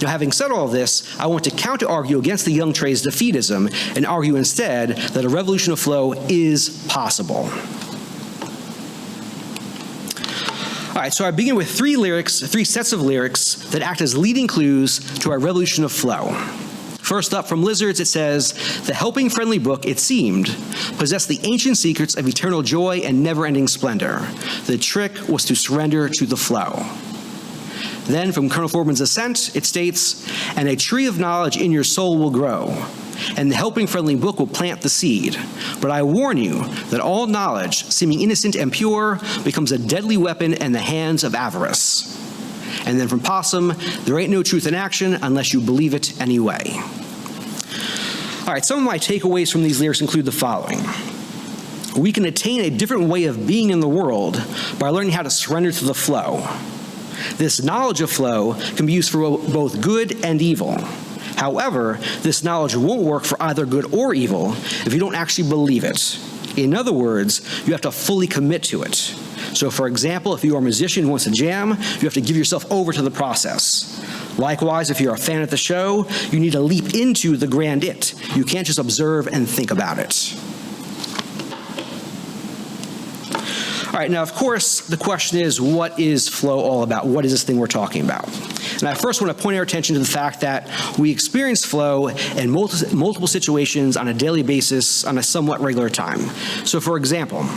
Now, having said all of this, I want to counter-argue against the young Trey's defeatism and argue instead that a revolution of flow is possible. All right, so I begin with three sets of lyrics that act as leading clues to our revolution of flow. First up, from Lizards, it says, the helping friendly book, it seemed, possessed the ancient secrets of eternal joy and never-ending splendor. The trick was to surrender to the flow. Then, from Colonel Forbin's Ascent, it states, and a tree of knowledge in your soul will grow, and the helping friendly book will plant the seed. But I warn you that all knowledge, seeming innocent and pure, becomes a deadly weapon in the hands of avarice. And then from Possum, there ain't no truth in action unless you believe it anyway. All right, some of my takeaways from these lyrics include the following. We can attain a different way of being in the world by learning how to surrender to the flow. This knowledge of flow can be used for both good and evil. However, this knowledge won't work for either good or evil if you don't actually believe it. In other words, you have to fully commit to it. So for example, if you are a musician who wants to jam, you have to give yourself over to the process. Likewise, if you're a fan at the show, you need to leap into the grand it. You can't just observe and think about it. All right, now of course, the question is, what is flow all about? What is this thing we're talking about? And I first want to point our attention to the fact that we experience flow in multiple situations on a daily basis on a somewhat regular time. So for example,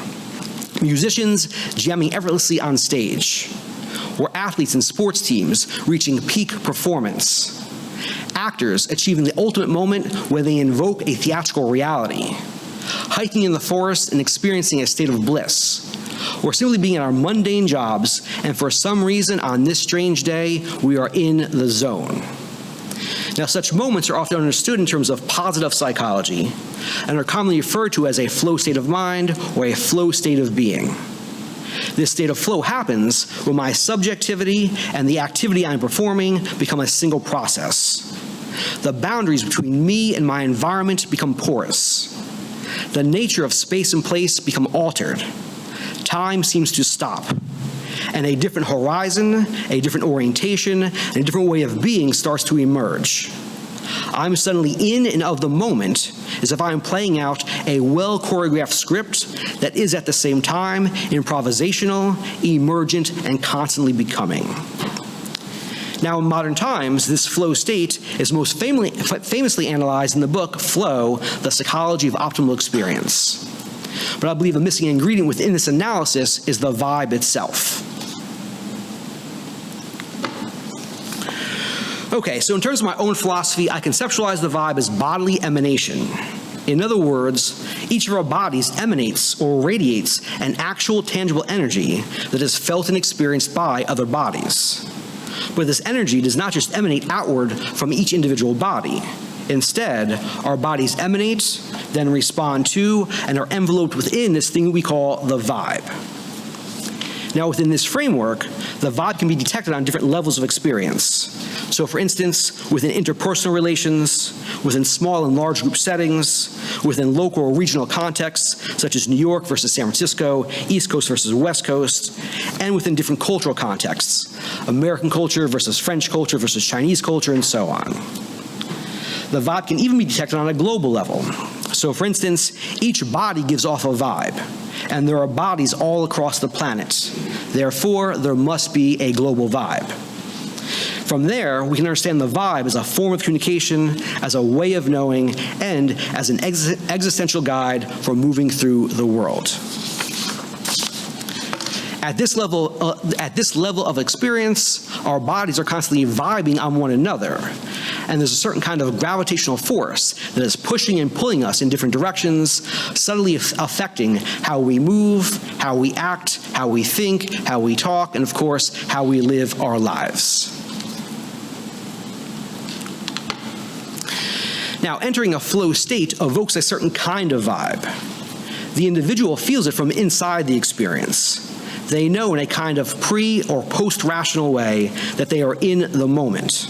musicians jamming effortlessly on stage, or athletes in sports teams reaching peak performance, actors achieving the ultimate moment when they invoke a theatrical reality, hiking in the forest and experiencing a state of bliss, or simply being at our mundane jobs, and for some reason on this strange day, we are in the zone. Now, such moments are often understood in terms of positive psychology and are commonly referred to as a flow state of mind or a flow state of being. This state of flow happens when my subjectivity and the activity I'm performing become a single process. The boundaries between me and my environment become porous. The nature of space and place become altered. Time seems to stop. And a different horizon, a different orientation, and a different way of being starts to emerge. I'm suddenly in and of the moment as if I am playing out a well-choreographed script that is at the same time improvisational, emergent, and constantly becoming. Now, in modern times, this flow state is most famously analyzed in the book Flow, The Psychology of Optimal Experience. But I believe a missing ingredient within this analysis is the vibe itself. Okay, so in terms of my own philosophy, I conceptualize the vibe as bodily emanation. In other words, each of our bodies emanates or radiates an actual tangible energy that is felt and experienced by other bodies. But this energy does not just emanate outward from each individual body. Instead, our bodies emanate, then respond to, and are enveloped within this thing we call the vibe. Now, within this framework, the vibe can be detected on different levels of experience. So, for instance, within interpersonal relations, within small and large group settings, within local or regional contexts, such as New York versus San Francisco, East Coast versus West Coast, and within different cultural contexts, American culture versus French culture versus Chinese culture, and so on. The vibe can even be detected on a global level. So, for instance, each body gives off a vibe, and there are bodies all across the planet. Therefore, there must be a global vibe. From there, we can understand the vibe as a form of communication, as a way of knowing, and as an existential guide for moving through the world. At this level of experience, our bodies are constantly vibing on one another. And there's a certain kind of gravitational force that is pushing and pulling us in different directions, subtly affecting how we move, how we act, how we think, how we talk, and of course, how we live our lives. Now, entering a flow state evokes a certain kind of vibe. The individual feels it from inside the experience. They know in a kind of pre- or post-rational way that they are in the moment.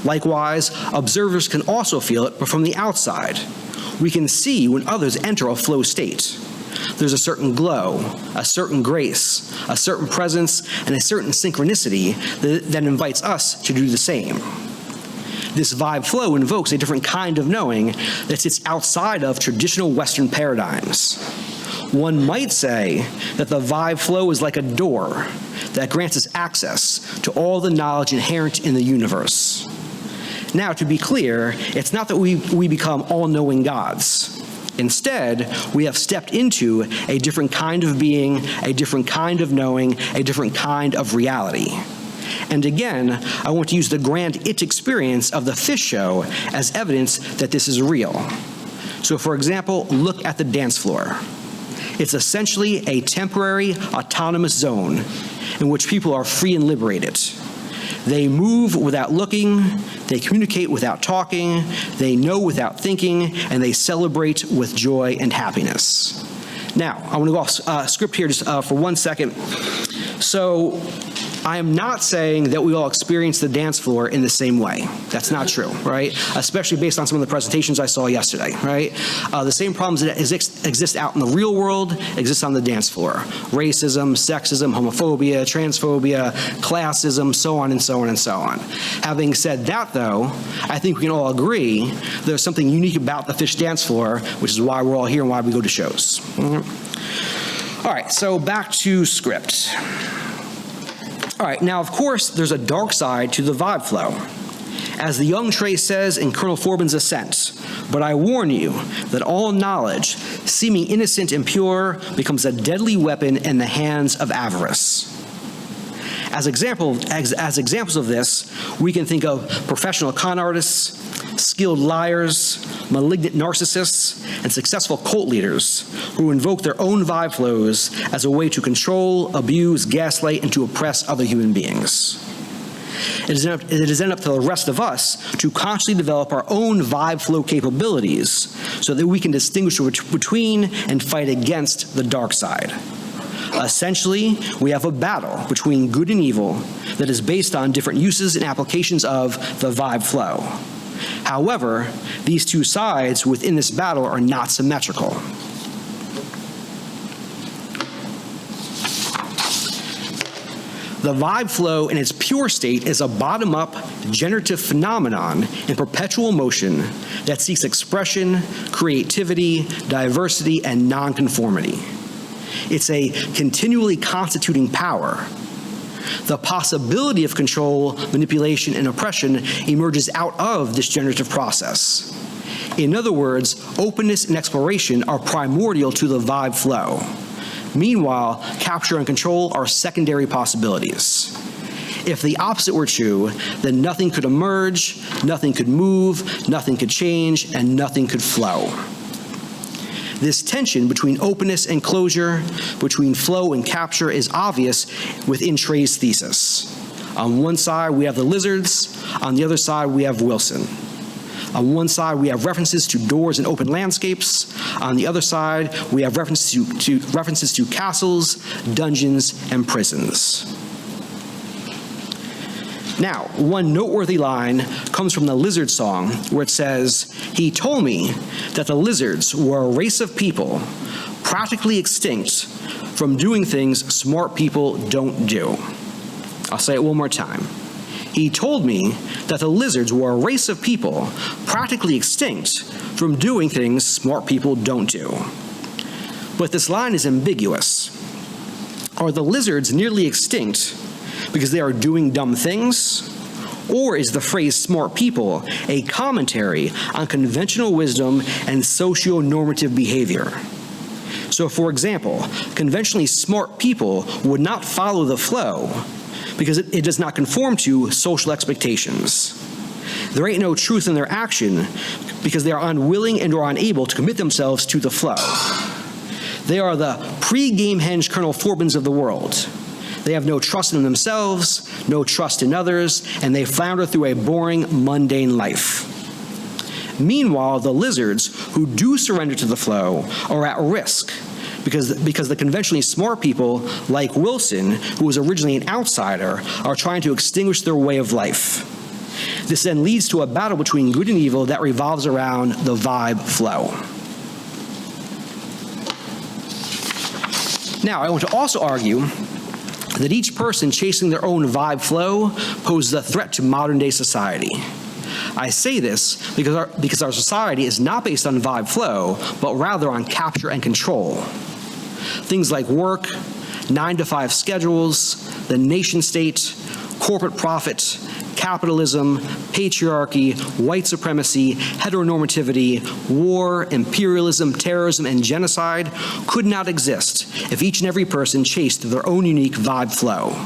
Likewise, observers can also feel it, but from the outside. We can see when others enter a flow state. There's a certain glow, a certain grace, a certain presence, and a certain synchronicity that invites us to do the same. This vibe flow invokes a different kind of knowing that sits outside of traditional Western paradigms. One might say that the vibe flow is like a door that grants us access to all the knowledge inherent in the universe. Now, to be clear, it's not that we become all-knowing gods. Instead, we have stepped into a different kind of being, a different kind of knowing, a different kind of reality. And again, I want to use the grand it experience of the Phish show as evidence that this is real. So, for example, look at the dance floor. It's essentially a temporary autonomous zone in which people are free and liberated. They move without looking, they communicate without talking, they know without thinking, and they celebrate with joy and happiness. Now, I want to go off script here just for 1 second. So, I am not saying that we all experience the dance floor in the same way. That's not true, right? Especially based on some of the presentations I saw yesterday, right? The same problems that exist out in the real world exist on the dance floor. Racism, sexism, homophobia, transphobia, classism, so on and so on and so on. Having said that, though, I think we can all agree there's something unique about the Phish dance floor, which is why we're all here and why we go to shows. All right, so back to script. All right, now, of course, there's a dark side to the vibe flow. As the young Trey says in Colonel Forbin's Ascent, but I warn you that all knowledge, seeming innocent and pure, becomes a deadly weapon in the hands of avarice. As examples of this, we can think of professional con artists, skilled liars, malignant narcissists, and successful cult leaders who invoke their own vibe flows as a way to control, abuse, gaslight, and to oppress other human beings. It is then up to the rest of us to consciously develop our own vibe flow capabilities so that we can distinguish between and fight against the dark side. Essentially, we have a battle between good and evil that is based on different uses and applications of the vibe flow. However, these two sides within this battle are not symmetrical. The vibe flow in its pure state is a bottom-up, generative phenomenon in perpetual motion that seeks expression, creativity, diversity, and nonconformity. It's a continually constituting power. The possibility of control, manipulation, and oppression emerges out of this generative process. In other words, openness and exploration are primordial to the vibe flow. Meanwhile, capture and control are secondary possibilities. If the opposite were true, then nothing could emerge, nothing could move, nothing could change, and nothing could flow. This tension between openness and closure, between flow and capture, is obvious within Trey's thesis. On one side, we have the lizards. On the other side, we have Wilson. On one side, we have references to doors and open landscapes. On the other side, we have references to castles, dungeons, and prisons. Now, one noteworthy line comes from the Lizard song, where it says, "He told me that the lizards were a race of people practically extinct from doing things smart people don't do." I'll say it one more time. He told me that the lizards were a race of people practically extinct from doing things smart people don't do. But this line is ambiguous. Are the lizards nearly extinct because they are doing dumb things? Or is the phrase smart people a commentary on conventional wisdom and socio-normative behavior? So, for example, conventionally smart people would not follow the flow because it does not conform to social expectations. There ain't no truth in their action because they are unwilling and or unable to commit themselves to the flow. They are the pre-Gamehendge Colonel Forbins of the world. They have no trust in themselves, no trust in others, and they flounder through a boring, mundane life. Meanwhile, the lizards who do surrender to the flow are at risk because the conventionally smart people, like Wilson, who was originally an outsider, are trying to extinguish their way of life. This then leads to a battle between good and evil that revolves around the vibe flow. Now, I want to also argue that each person chasing their own vibe flow poses a threat to modern-day society. I say this because our society is not based on vibe flow, but rather on capture and control. Things like work, 9-to-5 schedules, the nation-state, corporate profit, capitalism, patriarchy, white supremacy, heteronormativity, war, imperialism, terrorism, and genocide could not exist if each and every person chased their own unique vibe flow.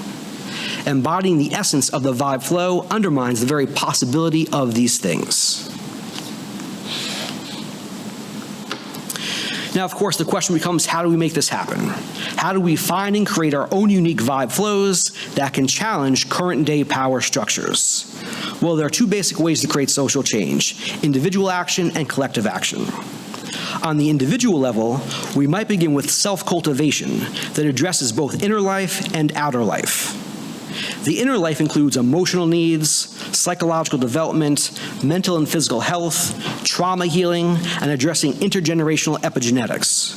Embodying the essence of the vibe flow undermines the very possibility of these things. Now, of course, the question becomes, how do we make this happen? How do we find and create our own unique vibe flows that can challenge current-day power structures? Well, there are two basic ways to create social change: individual action and collective action. On the individual level, we might begin with self-cultivation that addresses both inner life and outer life. The inner life includes emotional needs, psychological development, mental and physical health, trauma healing, and addressing intergenerational epigenetics.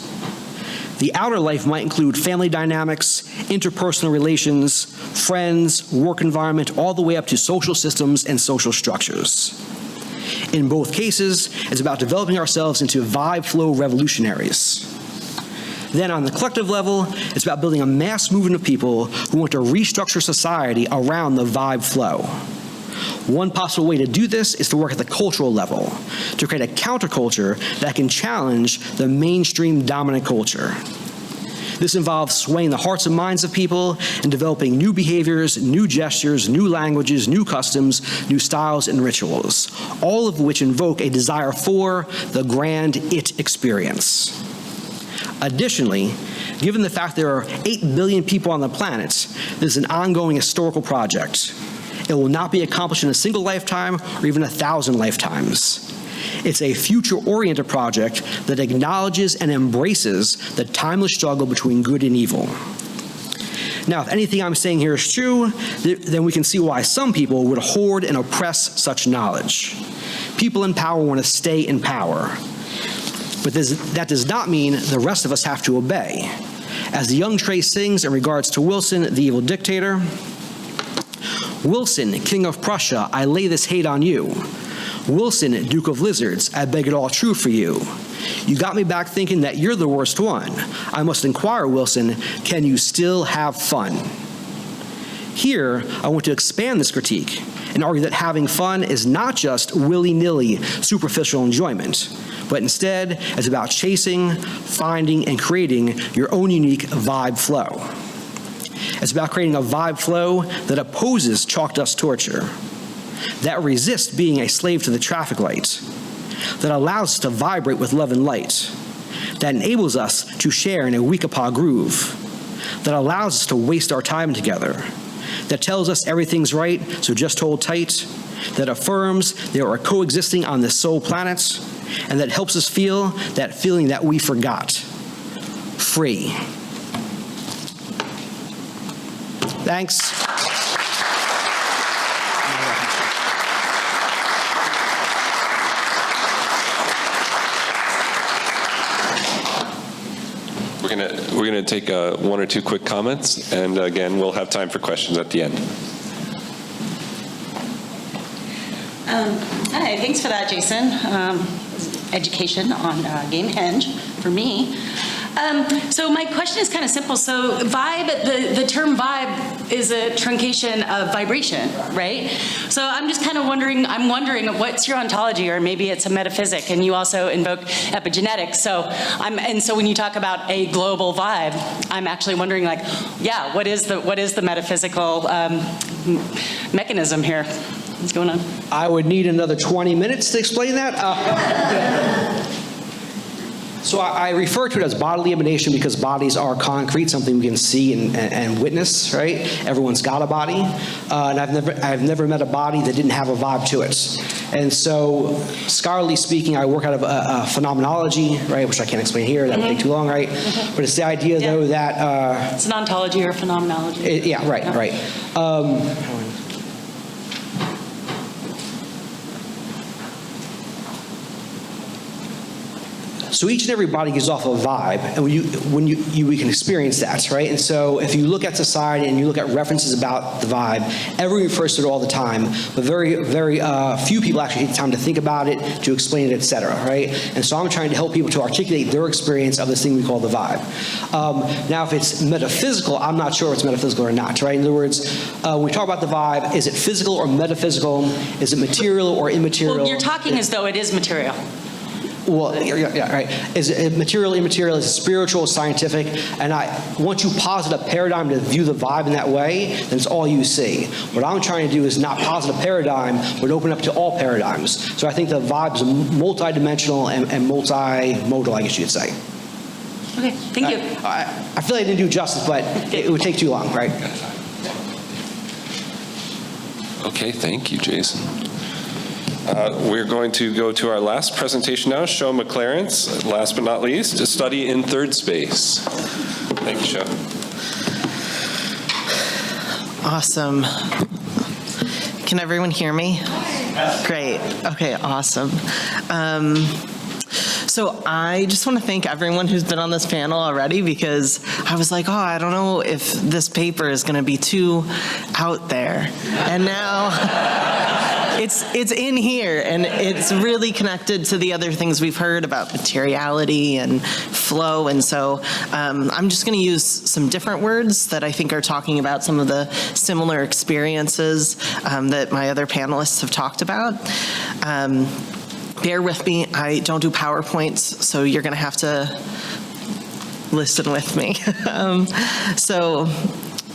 The outer life might include family dynamics, interpersonal relations, friends, work environment, all the way up to social systems and social structures. In both cases, it's about developing ourselves into vibe flow revolutionaries. Then on the collective level, it's about building a mass movement of people who want to restructure society around the vibe flow. One possible way to do this is to work at the cultural level, to create a counterculture that can challenge the mainstream dominant culture. This involves swaying the hearts and minds of people and developing new behaviors, new gestures, new languages, new customs, new styles and rituals, all of which invoke a desire for the grand it experience. Additionally, given the fact there are 8 billion people on the planet, this is an ongoing historical project. It will not be accomplished in a single lifetime or even 1,000 lifetimes. It's a future-oriented project that acknowledges and embraces the timeless struggle between good and evil. Now, if anything I'm saying here is true, then we can see why some people would hoard and oppress such knowledge. People in power want to stay in power. But that does not mean the rest of us have to obey. As the young Trey sings in regards to Wilson, the evil dictator, Wilson, King of Prussia, I lay this hate on you. Wilson, Duke of Lizards, I beg it all true for you. You got me back thinking that you're the worst one. I must inquire, Wilson, can you still have fun? Here, I want to expand this critique and argue that having fun is not just willy-nilly superficial enjoyment, but instead is about chasing, finding, and creating your own unique vibe flow. It's about creating a vibe flow that opposes chalk dust torture, that resists being a slave to the traffic light, that allows us to vibrate with love and light, that enables us to share in a Weekapaw groove, that allows us to waste our time together, that tells us everything's right, so just hold tight, that affirms that we're coexisting on this soul planet, and that helps us feel that feeling that we forgot. Free. Thanks. We're gonna take one or two quick comments, and again, we'll have time for questions at the end. Hi, thanks for that, Jason. Education on Gamehendge for me. So my question is kind of simple. So vibe, the term vibe is a truncation of vibration, right? So I'm just kind of wondering, what's your ontology, or maybe it's a metaphysic, and you also invoke epigenetics. So so when you talk about a global vibe, I'm actually wondering, like, yeah, what is the metaphysical mechanism here? What's going on? I would need another 20 minutes to explain that. So I refer to it as bodily emanation because bodies are concrete, something we can see and witness, right? Everyone's got a body, and I've never met a body that didn't have a vibe to it. And so, scholarly speaking, I work out of phenomenology, right, which I can't explain here, that would take too long, right? But it's the idea, though, that... it's an ontology or phenomenology. Yeah, right. So each and every body gives off a vibe, and we can experience that, right? And so if you look at society and you look at references about the vibe, everyone refers to it all the time, but very, very few people actually take the time to think about it, to explain it, etc., right? And so I'm trying to help people to articulate their experience of this thing we call the vibe. Now, if it's metaphysical, I'm not sure if it's metaphysical or not, right? In other words, when we talk about the vibe, is it physical or metaphysical? Is it material or immaterial? Well, you're talking as though it is material. Well, yeah, right. Is it material, immaterial? Is it spiritual, scientific? And once you posit a paradigm to view the vibe in that way, then it's all you see. What I'm trying to do is not posit a paradigm, but open up to all paradigms. So I think the vibe is multidimensional and multimodal, I guess you could say. Okay, thank you. I feel like I didn't do justice, but it would take too long, right? Okay, thank you, Jason. We're going to go to our last presentation now, Show McClarence, last but not least, a study in Thirdspace. Thank you, Show. Awesome. Can everyone hear me? Great. Okay, awesome. So I just want to thank everyone who's been on this panel already, because I was like, I don't know if this paper is going to be too out there. And now it's in here, and it's really connected to the other things we've heard about materiality and flow. And so I'm just going to use some different words that I think are talking about some of the similar experiences that my other panelists have talked about. Bear with me, I don't do PowerPoints, so you're going to have to listen with me. So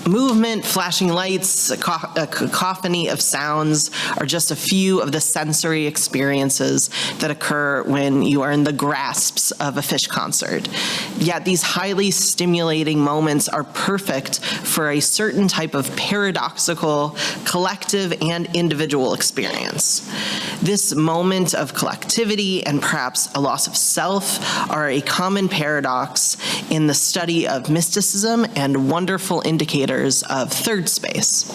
movement, flashing lights, a cacophony of sounds are just a few of the sensory experiences that occur when you are in the grasps of a Phish concert. Yet these highly stimulating moments are perfect for a certain type of paradoxical, collective, and individual experience. This moment of collectivity and perhaps a loss of self are a common paradox in the study of mysticism and wonderful indicators of Thirdspace.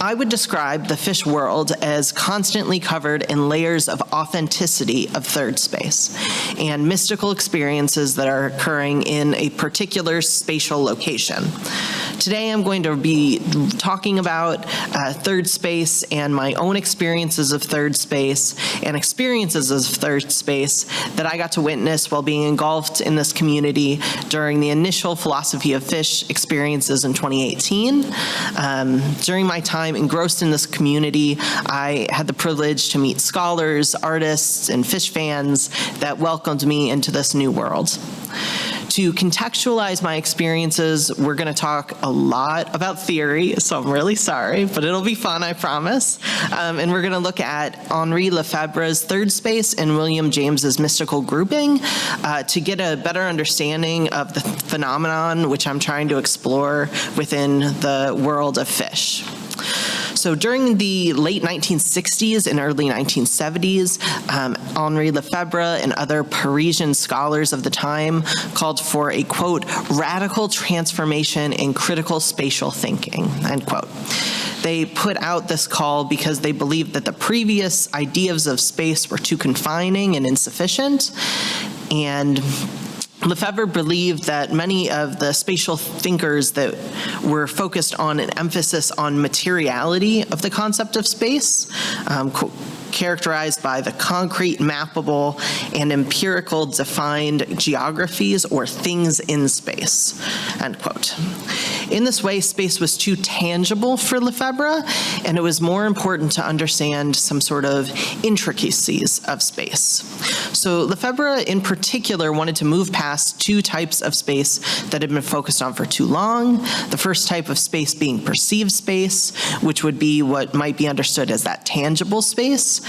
I would describe the Phish world as constantly covered in layers of authenticity of Thirdspace and mystical experiences that are occurring in a particular spatial location. Today I'm going to be talking about Thirdspace and my own experiences of Thirdspace and experiences of Thirdspace that I got to witness while being engulfed in this community during the initial Philosophy of Phish experiences in 2018. During my time engrossed in this community, I had the privilege to meet scholars, artists, and Phish fans that welcomed me into this new world. To contextualize my experiences, we're going to talk a lot about theory, so I'm really sorry, but it'll be fun, I promise. And we're going to look at Henri Lefebvre's Thirdspace and William James's mystical grouping to get a better understanding of the phenomenon which I'm trying to explore within the world of Phish. So during the late 1960s and early 1970s, Henri Lefebvre and other Parisian scholars of the time called for a, quote, radical transformation in critical spatial thinking, end quote. They put out this call because they believed that the previous ideas of space were too confining and insufficient, and Lefebvre believed that many of the spatial thinkers that were focused on an emphasis on materiality of the concept of space, characterized by the concrete, mappable, and empirical defined geographies or things in space, end quote. In this way, space was too tangible for Lefebvre, and it was more important to understand some sort of intricacies of space. So Lefebvre, in particular, wanted to move past two types of space that had been focused on for too long. The first type of space being perceived space, which would be what might be understood as that tangible space.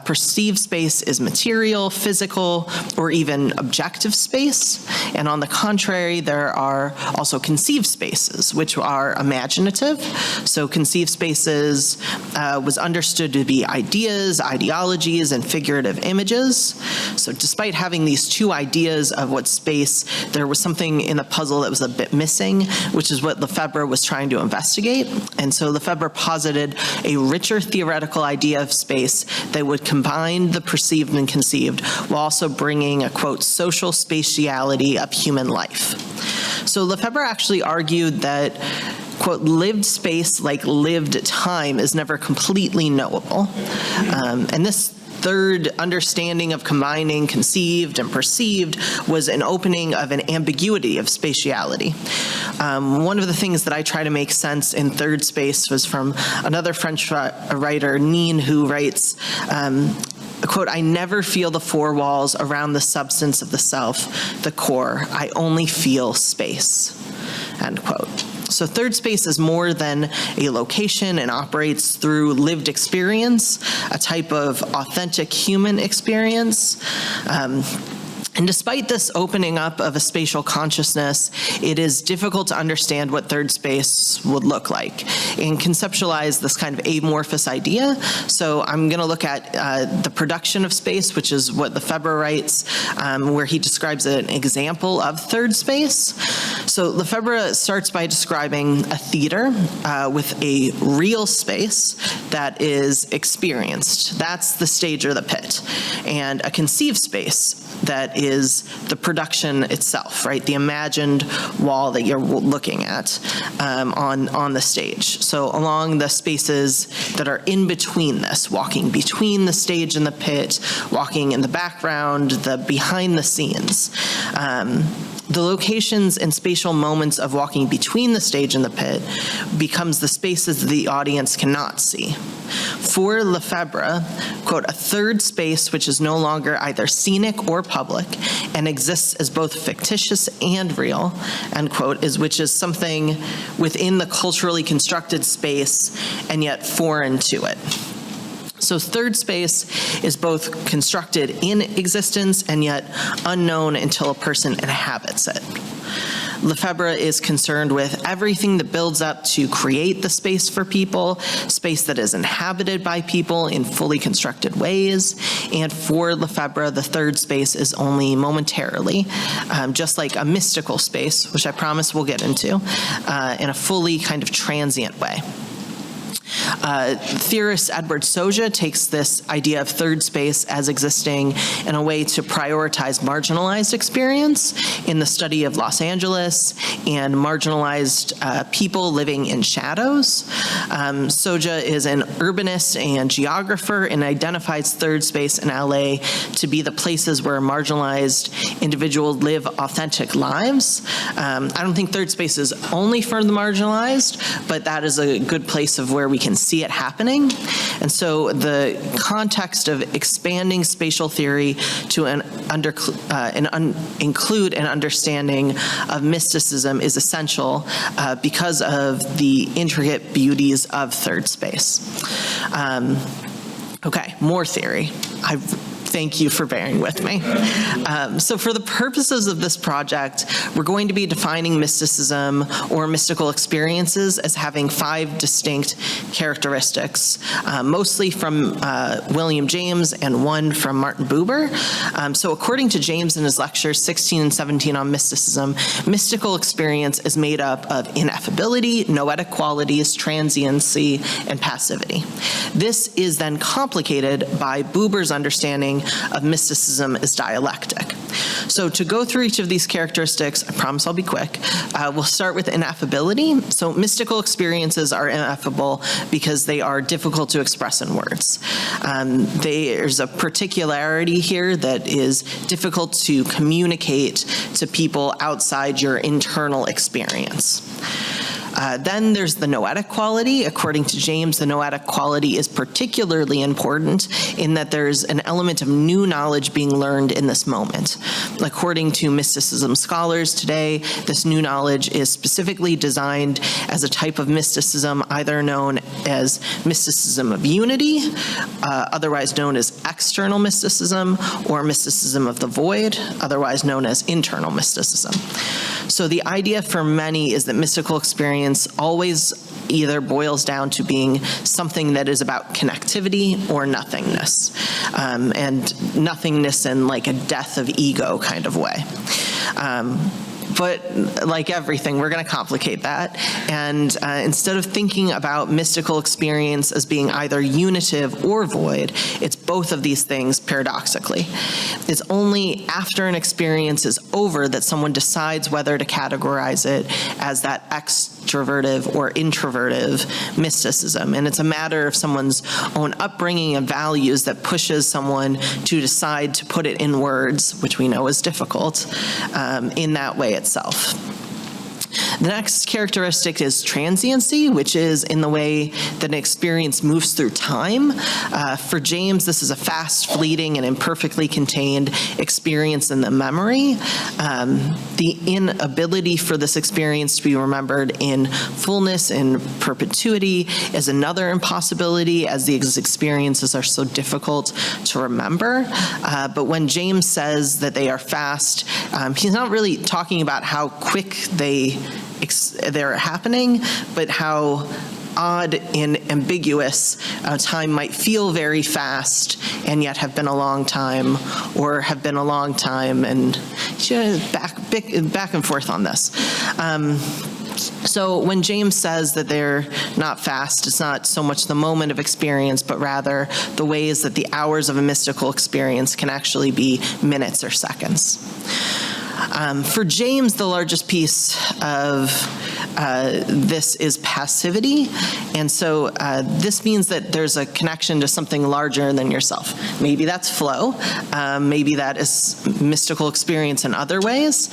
Perceived space is material, physical, or even objective space. And on the contrary, there are also conceived spaces, which are imaginative. So conceived spaces was understood to be ideas, ideologies, and figurative images. So despite having these two ideas of what space, there was something in the puzzle that was a bit missing, which is what Lefebvre was trying to investigate. And so Lefebvre posited a richer theoretical idea of space that would combine the perceived and conceived while also bringing a, quote, social spatiality of human life. So Lefebvre actually argued that, quote, lived space like lived time is never completely knowable. And this third understanding of combining conceived and perceived was an opening of an ambiguity of spatiality. One of the things that I try to make sense in Thirdspace was from another French writer, Nine, who writes, quote, I never feel the four walls around the substance of the self, the core. I only feel space, end quote. So Thirdspace is more than a location and operates through lived experience, a type of authentic human experience. And despite this opening up of a spatial consciousness, it is difficult to understand what Thirdspace would look like and conceptualize this kind of amorphous idea. So I'm going to look at the production of space, which is what Lefebvre writes, where he describes an example of Thirdspace. So Lefebvre starts by describing a theater with a real space that is experienced. That's the stage or the pit. And a conceived space that is the production itself, right? The imagined wall that you're looking at on the stage. So along the spaces that are in between this, walking between the stage and the pit, walking in the background, the behind the scenes. The locations and spatial moments of walking between the stage and the pit becomes the spaces the audience cannot see. For Lefebvre, quote, a third space which is no longer either scenic or public and exists as both fictitious and real, end quote, which is something within the culturally constructed space and yet foreign to it. So third space is both constructed in existence and yet unknown until a person inhabits it. Lefebvre is concerned with everything that builds up to create the space for people, space that is inhabited by people in fully constructed ways. And for Lefebvre, the third space is only momentarily, just like a mystical space, which I promise we'll get into, in a fully kind of transient way. Theorist Edward Soja takes this idea of third space as existing in a way to prioritize marginalized experience in the study of Los Angeles and marginalized people living in shadows. Soja is an urbanist and geographer and identifies third space in LA to be the places where marginalized individuals live authentic lives. I don't think third space is only for the marginalized, but that is a good place of where we can see it happening. And so the context of expanding spatial theory to include an understanding of mysticism is essential because of the intricate beauties of third space. Okay, more theory. Thank you for bearing with me. So for the purposes of this project, we're going to be defining mysticism or mystical experiences as having 5 distinct characteristics, mostly from William James and 1 from Martin Buber. So according to James in his lectures 16 and 17 on mysticism, mystical experience is made up of ineffability, noetic qualities, transiency, and passivity. This is then complicated by Buber's understanding of mysticism as dialectic. So to go through each of these characteristics, I promise I'll be quick. We'll start with ineffability. So mystical experiences are ineffable because they are difficult to express in words. There's a particularity here that is difficult to communicate to people outside your internal experience. Then there's the noetic quality. According to James, the noetic quality is particularly important in that there's an element of new knowledge being learned in this moment. According to mysticism scholars today, this new knowledge is specifically designed as a type of mysticism either known as mysticism of unity, otherwise known as external mysticism, or mysticism of the void, otherwise known as internal mysticism. So the idea for many is that mystical experience always either boils down to being something that is about connectivity or nothingness, and nothingness in like a death of ego kind of way. But like everything, we're going to complicate that. And instead of thinking about mystical experience as being either unitive or void, it's both of these things paradoxically. It's only after an experience is over that someone decides whether to categorize it as that extrovertive or introvertive mysticism. And it's a matter of someone's own upbringing and values that pushes someone to decide to put it in words, which we know is difficult, in that way itself. The next characteristic is transiency, which is in the way that an experience moves through time. For James, this is a fast, fleeting, and imperfectly contained experience in the memory. The inability for this experience to be remembered in fullness and perpetuity is another impossibility, as these experiences are so difficult to remember. But when James says that they are fast, he's not really talking about how quick they're happening, but how odd and ambiguous time might feel very fast and yet have been a long time, or have been a long time, and back and forth on this. So when James says that they're not fast, it's not so much the moment of experience, but rather the ways that the hours of a mystical experience can actually be minutes or seconds. For James, the largest piece of this is passivity, and so this means that there's a connection to something larger than yourself. Maybe that's flow, maybe that is mystical experience in other ways.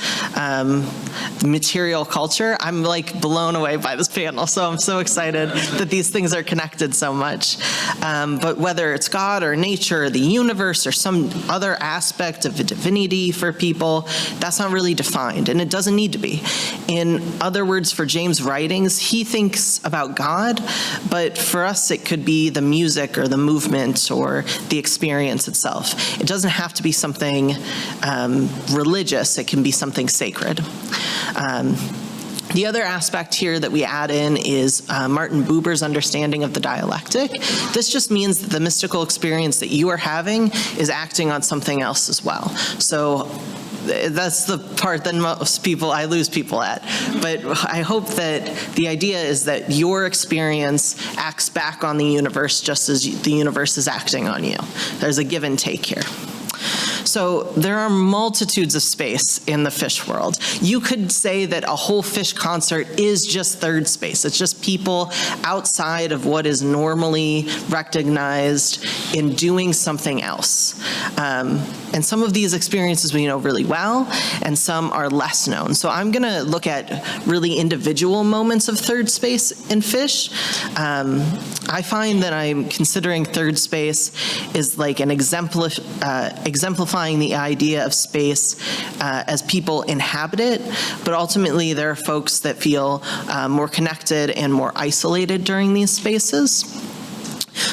Material culture, I'm like blown away by this panel, so I'm so excited that these things are connected so much. But whether it's God or nature or the universe or some other aspect of a divinity for people, that's not really defined, and it doesn't need to be. In other words, for James' writings, he thinks about God, but for us it could be the music or the movement or the experience itself. It doesn't have to be something religious, it can be something sacred. The other aspect here that we add in is Martin Buber's understanding of the dialectic. This just means that the mystical experience that you are having is acting on something else as well. So that's the part that I lose people at. But I hope that the idea is that your experience acts back on the universe just as the universe is acting on you. There's a give and take here. So there are multitudes of space in the Phish world. You could say that a whole Phish concert is just third space. It's just people outside of what is normally recognized in doing something else. And some of these experiences we know really well, and some are less known. So I'm going to look at really individual moments of third space in Phish. I find that I'm considering third space is like an exemplifying the idea of space as people inhabit it, but ultimately there are folks that feel more connected and more isolated during these spaces.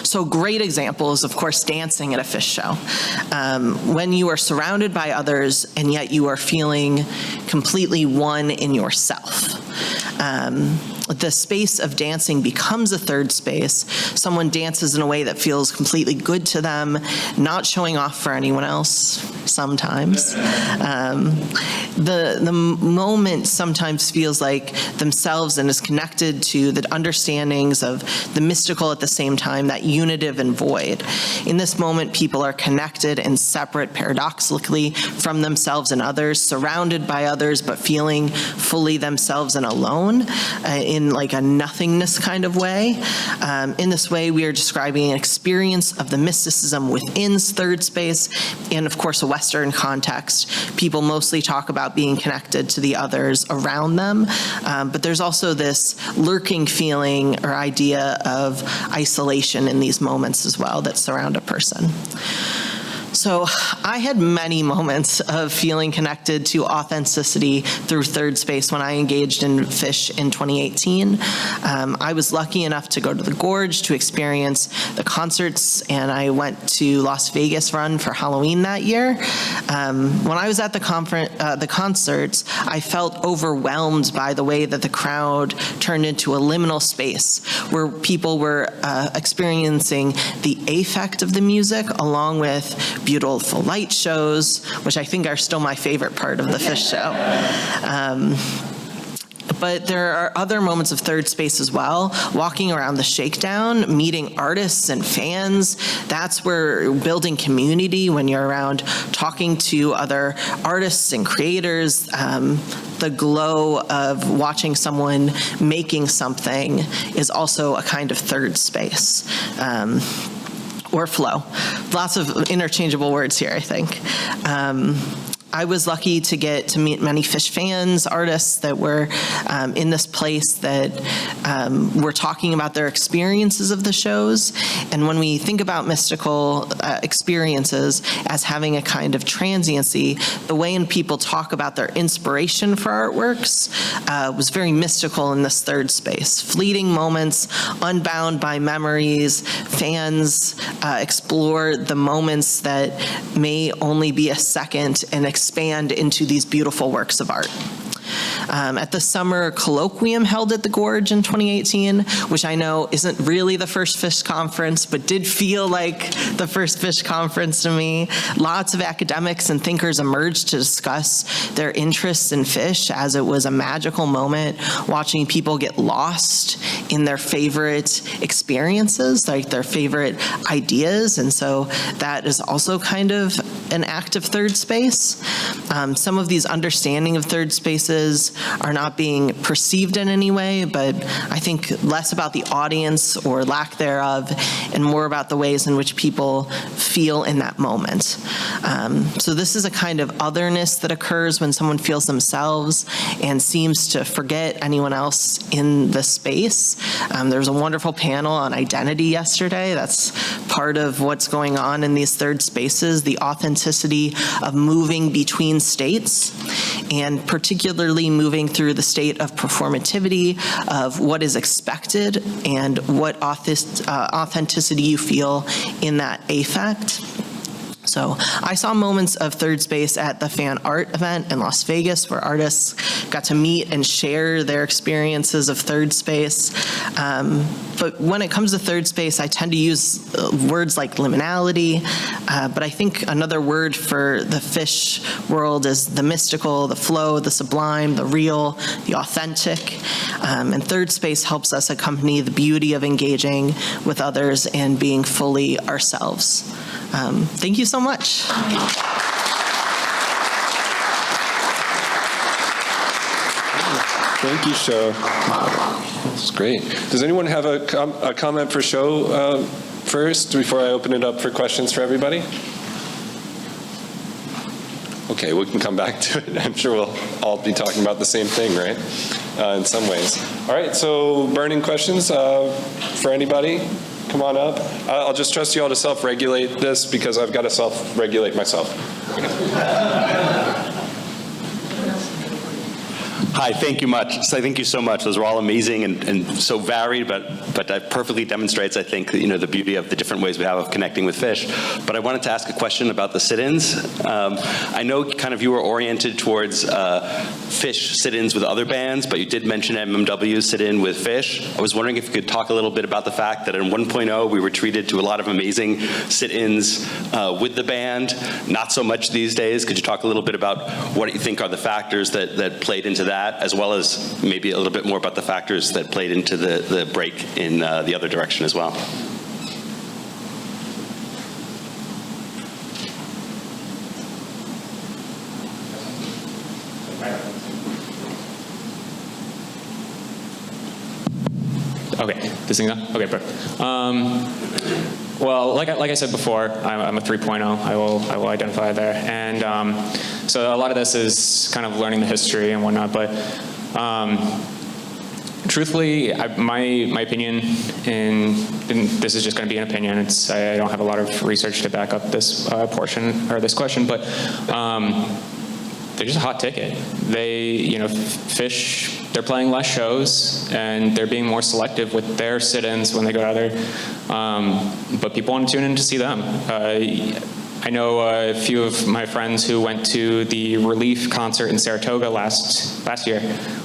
So great example is, of course, dancing at a Phish show. When you are surrounded by others and yet you are feeling completely one in yourself. The space of dancing becomes a third space. Someone dances in a way that feels completely good to them, not showing off for anyone else sometimes. The moment sometimes feels like themselves and is connected to the understandings of the mystical at the same time, that unitive and void. In this moment, people are connected and separate paradoxically from themselves and others, surrounded by others, but feeling fully themselves and alone in like a nothingness kind of way. In this way, we are describing an experience of the mysticism within third space, and of course, a Western context. People mostly talk about being connected to the others around them, but there's also this lurking feeling or idea of isolation in these moments as well that surround a person. So I had many moments of feeling connected to authenticity through third space when I engaged in Phish in 2018. I was lucky enough to go to the Gorge to experience the concerts, and I went to Las Vegas Run for Halloween that year. When I was at the concerts, I felt overwhelmed by the way that the crowd turned into a liminal space where people were experiencing the affect of the music along with beautiful light shows, which I think are still my favorite part of the Phish show. But there are other moments of third space as well. Walking around the shakedown, meeting artists and fans, that's where building community when you're around talking to other artists and creators. The glow of watching someone making something is also a kind of third space. Or flow. Lots of interchangeable words here, I think. I was lucky to get to meet many Phish fans, artists that were in this place that were talking about their experiences of the shows. And when we think about mystical experiences as having a kind of transiency, the way in people talk about their inspiration for artworks was very mystical in this third space. Fleeting moments, unbound by memories, fans explore the moments that may only be a second and expand into these beautiful works of art. At the summer colloquium held at the Gorge in 2018, which I know isn't really the first Phish conference, but did feel like the first Phish conference to me, lots of academics and thinkers emerged to discuss their interests in Phish, as it was a magical moment watching people get lost in their favorite experiences, like their favorite ideas. And so that is also kind of an act of third space. Some of these understanding of third spaces are not being perceived in any way, but I think less about the audience or lack thereof and more about the ways in which people feel in that moment. So this is a kind of otherness that occurs when someone feels themselves and seems to forget anyone else in the space. There was a wonderful panel on identity yesterday. That's part of what's going on in these third spaces, the authenticity of moving between states, and particularly moving through the state of performativity, of what is expected and what authenticity you feel in that affect. So I saw moments of third space at the fan art event in Las Vegas, where artists got to meet and share their experiences of third space. But when it comes to third space, I tend to use words like liminality, but I think another word for the Phish world is the mystical, the flow, the sublime, the real, the authentic. And third space helps us accompany the beauty of engaging with others and being fully ourselves. Thank you so much. Thank you, Sho. That's great. Does anyone have a comment for Sho first, before I open it up for questions for everybody? Okay, we can come back to it. I'm sure we'll all be talking about the same thing, right? In some ways. All right, so burning questions for anybody? Come on up. I'll just trust you all to self-regulate this because I've got to self-regulate myself. Hi, thank you much. So thank you so much. Those were all amazing and so varied, but that perfectly demonstrates, I think, the beauty of the different ways we have of connecting with Phish. But I wanted to ask a question about the sit-ins. I know kind of you were oriented towards Phish sit-ins with other bands, but you did mention MMW sit-in with Phish. I was wondering if you could talk a little bit about the fact that in 1.0 we were treated to a lot of amazing sit-ins with the band. Not so much these days. Could you talk a little bit about what you think are the factors that played into that, as well as maybe a little bit more about the factors that played into the break in the other direction as well? Okay, this thing's on? Okay, perfect. Well, like I said before, I'm a 3.0. I will identify there. And so a lot of this is kind of learning the history and whatnot, but truthfully, my opinion, and this is just going to be an opinion, I don't have a lot of research to back up this portion, or this question, but they're just a hot ticket. Phish, they're playing less shows, and they're being more selective with their sit-ins when they go out there. But people want to tune in to see them. I know a few of my friends who went to the Relief concert in Saratoga last year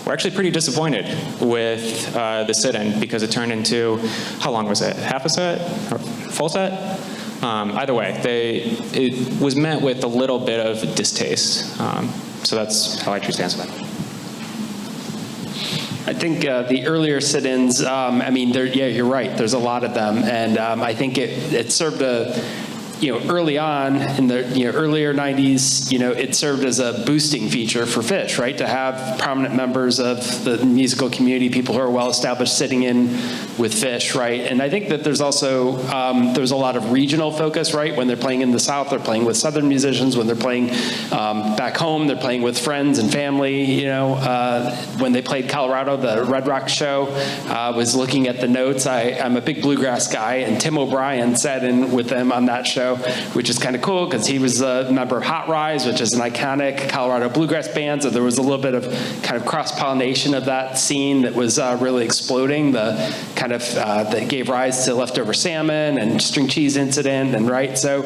were actually pretty disappointed with the sit-in, because it turned into, how long was it? Half a set? Or full set? Either way, it was met with a little bit of distaste. So that's how I choose to answer that. I think the earlier sit-ins, you're right, there's a lot of them, and I think it served early on in the earlier 90s, it served as a boosting feature for Phish, right? To have prominent members of the musical community, people who are well established, sitting in with Phish, right? And I think that there's also there's a lot of regional focus, right? When they're playing in the South, they're playing with Southern musicians. When they're playing back home, they're playing with friends and family. When they played Colorado, the Red Rock show, was looking at the notes. I'm a big bluegrass guy, and Tim O'Brien sat in with them on that show. show, which is kind of cool because he was a member of Hot Rise, which is an iconic Colorado bluegrass band. So there was a little bit of kind of cross-pollination of that scene that was really exploding. The kind of that gave rise to Leftover Salmon and String Cheese Incident, and right. So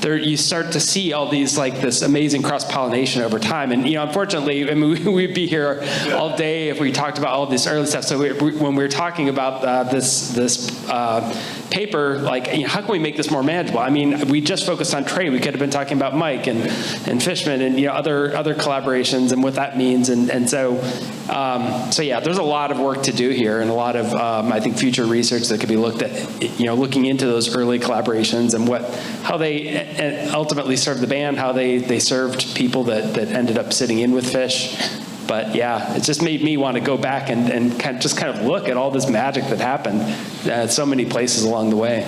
there you start to see all these like this amazing cross-pollination over time. And unfortunately, I mean, we'd be here all day if we talked about all this early stuff. So when we were talking about this paper, like, how can we make this more manageable? I mean, we just focused on Trey. We could have been talking about Mike and Fishman and other collaborations and what that means. And so yeah, there's a lot of work to do here and a lot of I think future research that could be looked at. Looking into those early collaborations and how they ultimately served the band, how they served people that ended up sitting in with Phish. But yeah, it just made me want to go back and kind of look at all this magic that happened at so many places along the way.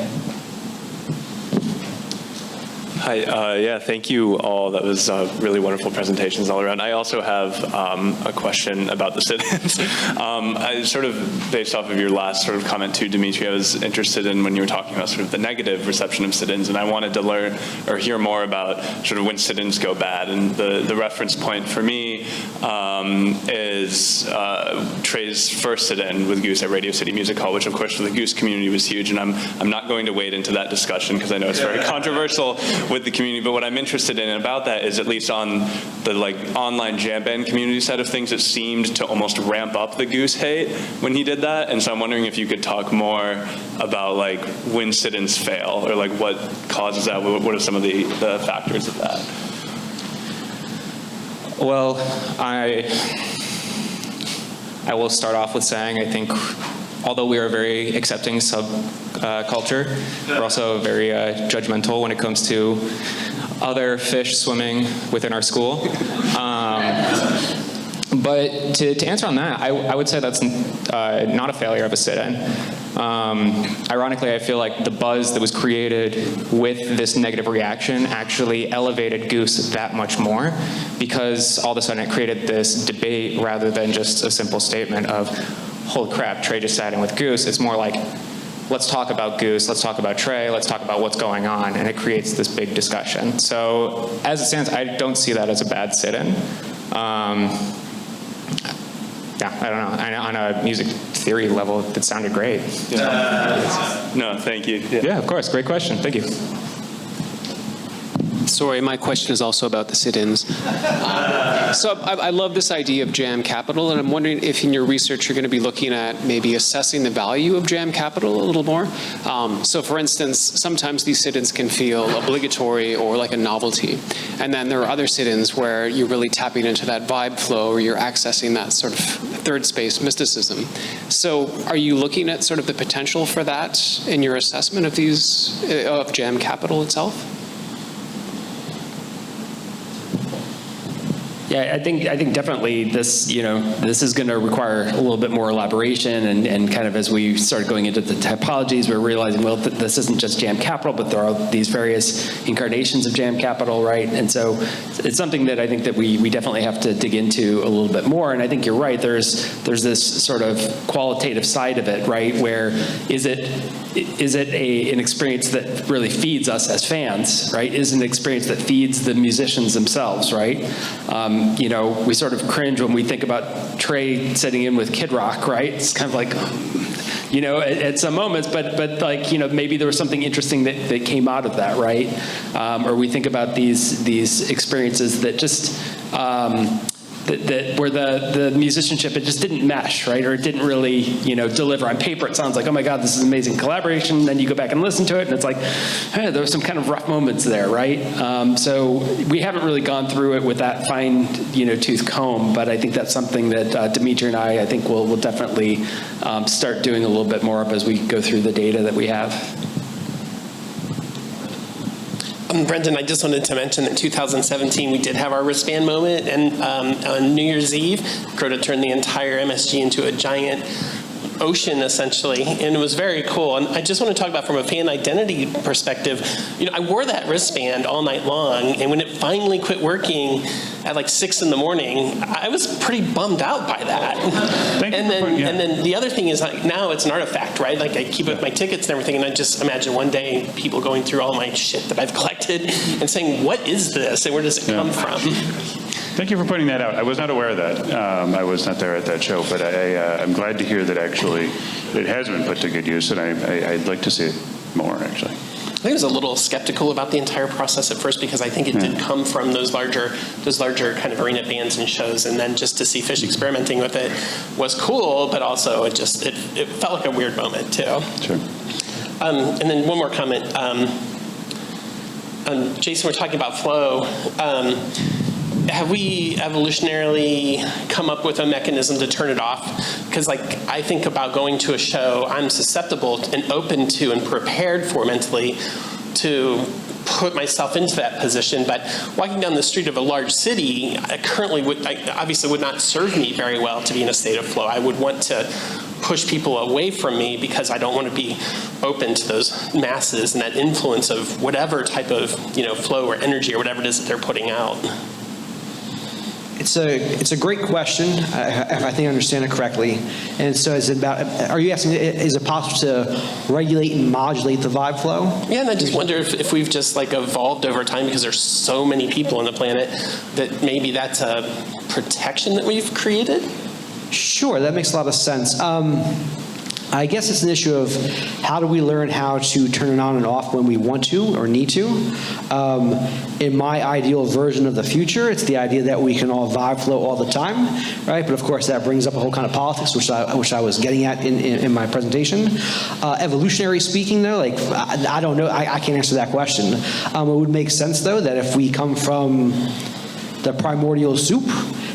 Hi, yeah, thank you all. That was really wonderful presentations all around. I also have a question about the sit-ins. I sort of, based off of your last sort of comment too, Dmitri, I was interested in when you were talking about sort of the negative reception of sit-ins, and I wanted to learn or hear more about sort of when sit-ins go bad. And the reference point for me is Trey's first sit-in with Goose at Radio City Music Hall, which of course for the Goose community was huge, and I'm not going to wade into that discussion because I know it's very controversial with the community, but what I'm interested in about that is at least on the online jam band community side of things, it seemed to almost ramp up the Goose hate when he did that, and so I'm wondering if you could talk more about when sit-ins fail or what causes that. What are some of the factors of that? Well, I will start off with saying I think although we are a very accepting subculture, we're also very judgmental when it comes to other Phish swimming within our school. But to answer on that, I would say that's not a failure of a sit-in. Ironically, I feel like the buzz that was created with this negative reaction actually elevated Goose that much more, because all of a sudden it created this debate rather than just a simple statement of, holy crap, Trey just sat in with Goose. It's more like, let's talk about Goose, let's talk about Trey, let's talk about what's going on, and it creates this big discussion. So as it stands, I don't see that as a bad sit-in. Yeah, I don't know. On a music theory level, it sounded great. No, thank you. Yeah, of course. Great question. Thank you. Sorry, my question is also about the sit-ins. So I love this idea of jam capital, and I'm wondering if in your research you're going to be looking at maybe assessing the value of jam capital a little more. So for instance, sometimes these sit-ins can feel obligatory or like a novelty. And then there are other sit-ins where you're really tapping into that vibe flow or you're accessing that sort of third space mysticism. So are you looking at sort of the potential for that in your assessment of of jam capital itself? Yeah, I think definitely this is going to require a little bit more elaboration, and kind of as we started going into the typologies, we're realizing, well, this isn't just jam capital, but there are these various incarnations of jam capital, right? And so it's something that I think that we definitely have to dig into a little bit more. And I think you're right. There's this sort of qualitative side of it, right? Where is it an experience that really feeds us as fans, right? Is it an experience that feeds the musicians themselves, right? We sort of cringe when we think about Trey sitting in with Kid Rock, right? It's kind of like, at some moments, but maybe there was something interesting that came out of that, right? Or we think about these experiences that just, that where the musicianship, it just didn't mesh, right? Or it didn't really, deliver. On paper, it sounds like, oh my God, this is amazing collaboration. Then you go back and listen to it, and it's like, hey, there were some kind of rough moments there, right? So we haven't really gone through it with that fine, tooth comb, but I think that's something that Dmitri and I think we'll definitely start doing a little bit more of as we go through the data that we have. Brendan, I just wanted to mention that in 2017 we did have our wristband moment, and on New Year's Eve, Crota turned the entire MSG into a giant ocean, essentially, and it was very cool. And I just want to talk about from a fan identity perspective, I wore that wristband all night long, and when it finally quit working at like 6 in the morning, I was pretty bummed out by that. And then the other thing is, like, now it's an artifact, right? Like, I keep up my tickets and everything, and I just imagine one day people going through all my shit that I've collected and saying, what is this, and where does it come from? Thank you for pointing that out. I was not aware of that. I was not there at that show, but I'm glad to hear that actually it has been put to good use, and I'd like to see it more, actually. I think I was a little skeptical about the entire process at first because I think it did come from those larger kind of arena bands and shows, and then just to see Phish experimenting with it was cool, but also it felt like a weird moment too. Sure. And then one more comment. Jason, we're talking about flow. Have we evolutionarily come up with a mechanism to turn it off? Because I think about going to a show, I'm susceptible and open to and prepared for mentally to put myself into that position, but walking down the street of a large city obviously would not serve me very well to be in a state of flow. I would want to push people away from me because I don't want to be open to those masses and that influence of whatever type of flow or energy or whatever it is that they're putting out. It's a great question, if I think I understand it correctly. And so are you asking, is it possible to regulate and modulate the vibe flow? Yeah, and I just wonder if we've just evolved over time because there's so many people on the planet that maybe that's a protection that we've created? Sure, that makes a lot of sense. I guess it's an issue of how do we learn how to turn it on and off when we want to or need to. In my ideal version of the future, it's the idea that we can all vibe flow all the time, right? But of course, that brings up a whole kind of politics, which I was getting at in my presentation. Evolutionary speaking, though, I don't know, I can't answer that question. It would make sense, though, that if we come from the primordial soup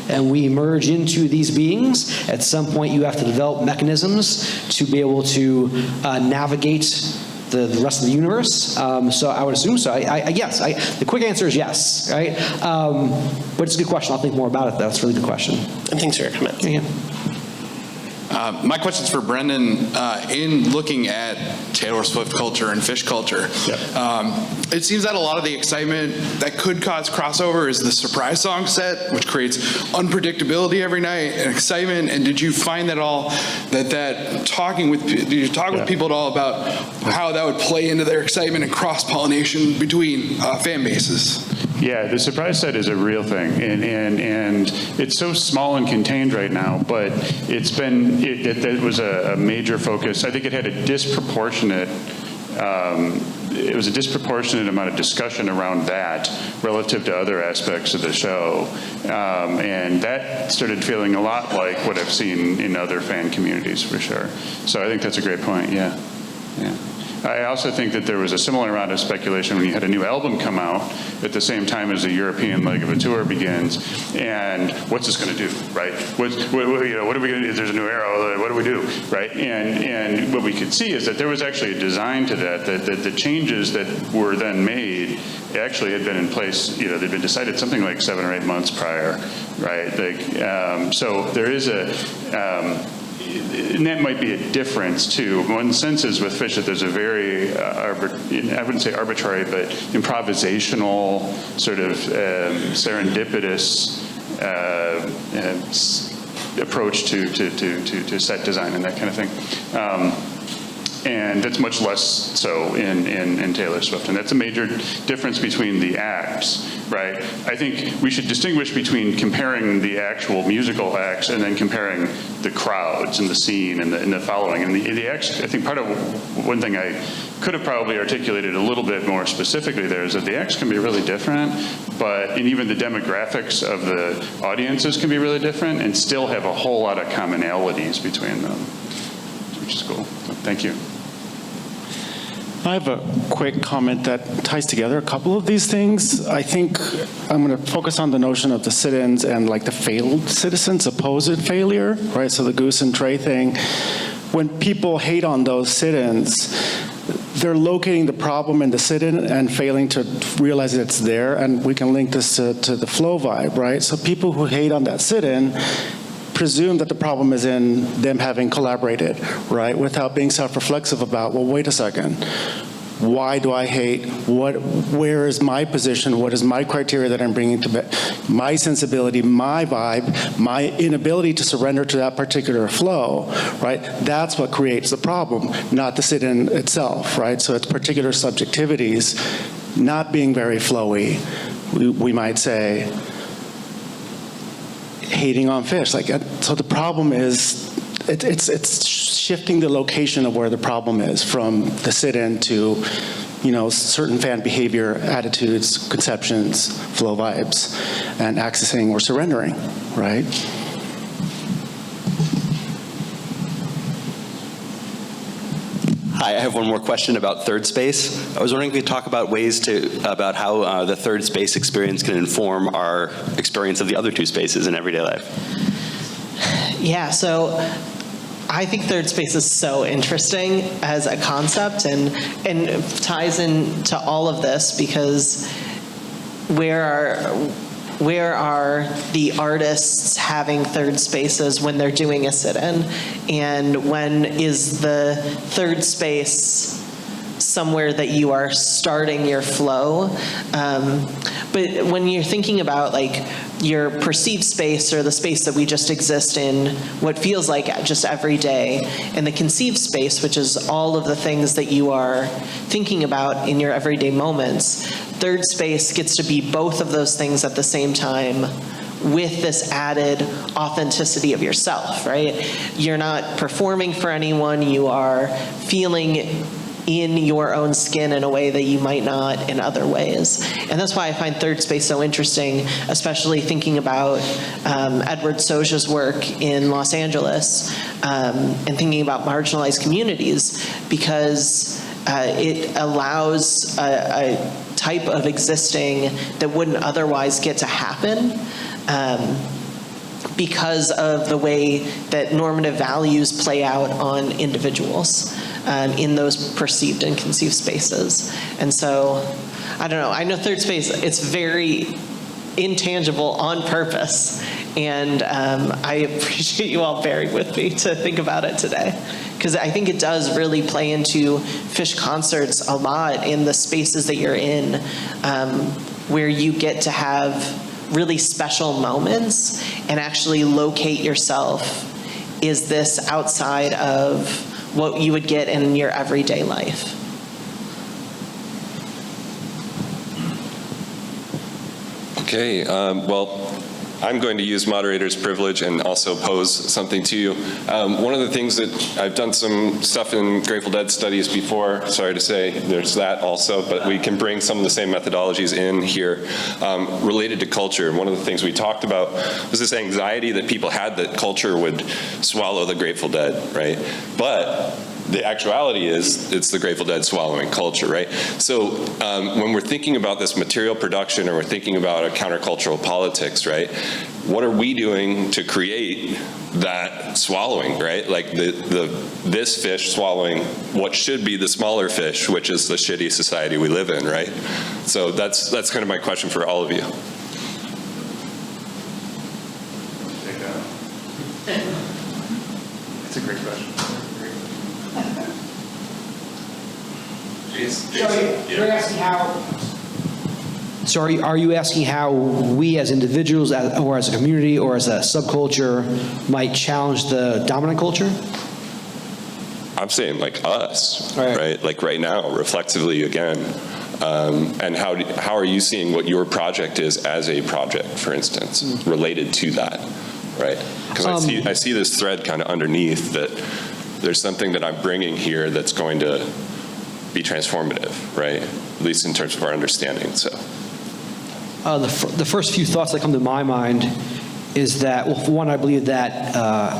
and we merge into these beings, at some point you have to develop mechanisms to be able to navigate the rest of the universe. So I would assume so. Yes, the quick answer is yes, right? But it's a good question. I'll think more about it, though. It's a really good question. And thanks for your comments. Yeah. My question's for Brendan. In looking at Taylor Swift culture and Phish culture, it seems that a lot of the excitement that could cause crossover is the surprise song set, which creates unpredictability every night and excitement. And did you find that all that talking with did you talk with people at all about how that would play into their excitement and cross pollination between fan bases? Yeah, the surprise set is a real thing, and it's so small and contained right now, but it was a major focus. I think it had a disproportionate amount of discussion around that relative to other aspects of the show, and that started feeling a lot like what I've seen in other fan communities, for sure. So I think that's a great point. Yeah. I also think that there was a similar amount of speculation when you had a new album come out at the same time as the European leg of a tour begins, and what's this going to do, right? What are we going to do? There's a new era, what do we do, right? And what we could see is that there was actually a design to that the changes that were then made actually had been in place, they'd been decided something like 7 or 8 months prior, right? So there is and that might be a difference too. One senses with Phish that there's a very, I wouldn't say arbitrary, but improvisational, sort of serendipitous approach to set design and that kind of thing. And that's much less so in Taylor Swift. And that's a major difference between the acts, right? I think we should distinguish between comparing the actual musical acts and then comparing the crowds and the scene and the following. And the acts, I think part of one thing I could have probably articulated a little bit more specifically there is that the acts can be really different, and even the demographics of the audiences can be really different and still have a whole lot of commonalities between them, which is cool. So, thank you. I have a quick comment that ties together a couple of these things. I think I'm going to focus on the notion of the sit-ins and the failed citizens, supposed failure, right? So the Goose and Trey thing. When people hate on those sit-ins, they're locating the problem in the sit-in and failing to realize that it's there, and we can link this to the flow vibe, right? So people who hate on that sit-in presume that the problem is in them having collaborated, right? Without being self-reflexive about, well, wait a second. Why do I hate? Where is my position? What is my criteria that I'm bringing to bear? My sensibility, my vibe, my inability to surrender to that particular flow, right? That's what creates the problem, not the sit-in itself, right? So it's particular subjectivities not being very flowy, we might say, hating on Phish. So the problem is, it's shifting the location of where the problem is from the sit-in to, certain fan behavior, attitudes, conceptions, flow vibes, and accessing or surrendering, right? Hi, I have one more question about Thirdspace. I was wondering if we could talk about about how the Thirdspace experience can inform our experience of the other two spaces in everyday life. Yeah, so I think Thirdspace is so interesting as a concept and ties into all of this, because where are the artists having third spaces when they're doing a sit-in? And when is the third space somewhere that you are starting your flow? But when you're thinking about your perceived space, or the space that we just exist in, what feels like just every day, and the conceived space, which is all of the things that you are thinking about in your everyday moments, third space gets to be both of those things at the same time, with this added authenticity of yourself, right? You're not performing for anyone, you are feeling in your own skin in a way that you might not in other ways. And that's why I find Thirdspace so interesting, especially thinking about Edward Soja's work in Los Angeles, and thinking about marginalized communities, because it allows a type of existing that wouldn't otherwise get to happen, because of the way that normative values play out on individuals in those perceived and conceived spaces. And so, I don't know, I know Thirdspace, it's very intangible on purpose, and I appreciate you all bearing with me to think about it today, because I think it does really play into Phish concerts a lot, in the spaces that you're in, where you get to have really special moments and actually locate yourself. Is this outside of what you would get in your everyday life? Okay, well, I'm going to use moderator's privilege and also pose something to you. One of the things that I've done some stuff in Grateful Dead studies before, sorry to say, there's that also, but we can bring some of the same methodologies in here related to culture. And one of the things we talked about was this anxiety that people had that culture would swallow the Grateful Dead, right? But the actuality is it's the Grateful Dead swallowing culture, right? So when we're thinking about this material production, or we're thinking about a countercultural politics, right? What are we doing to create that swallowing, right? Like this fish swallowing what should be the smaller fish, which is the shitty society we live in, right? So that's kind of my question for all of you. That's a great question. So are you asking how we as individuals, or as a community, or as a subculture might challenge the dominant culture? I'm saying like us, right? Like right now, reflexively again. And how are you seeing what your project is as a project, for instance, related to that, right? Because I see this thread kind of underneath that there's something that I'm bringing here that's going to be transformative, right? At least in terms of our understanding, so. The first few thoughts that come to my mind is that, well, for one, I believe that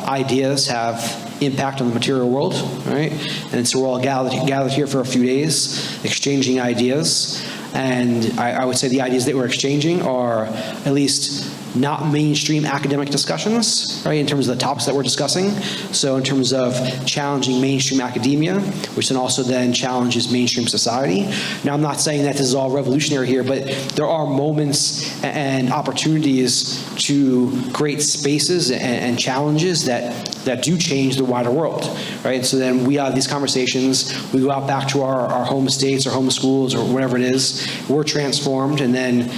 ideas have impact on the material world, right? And so we're all gathered here for a few days, exchanging ideas. And I would say the ideas that we're exchanging are at least not mainstream academic discussions, right, in terms of the topics that we're discussing. So in terms of challenging mainstream academia, which then also then challenges mainstream society. Now, I'm not saying that this is all revolutionary here, but there are moments and opportunities to create spaces and challenges that do change the wider world, right? So then we have these conversations, we go out back to our home states or home schools or whatever it is, we're transformed, and then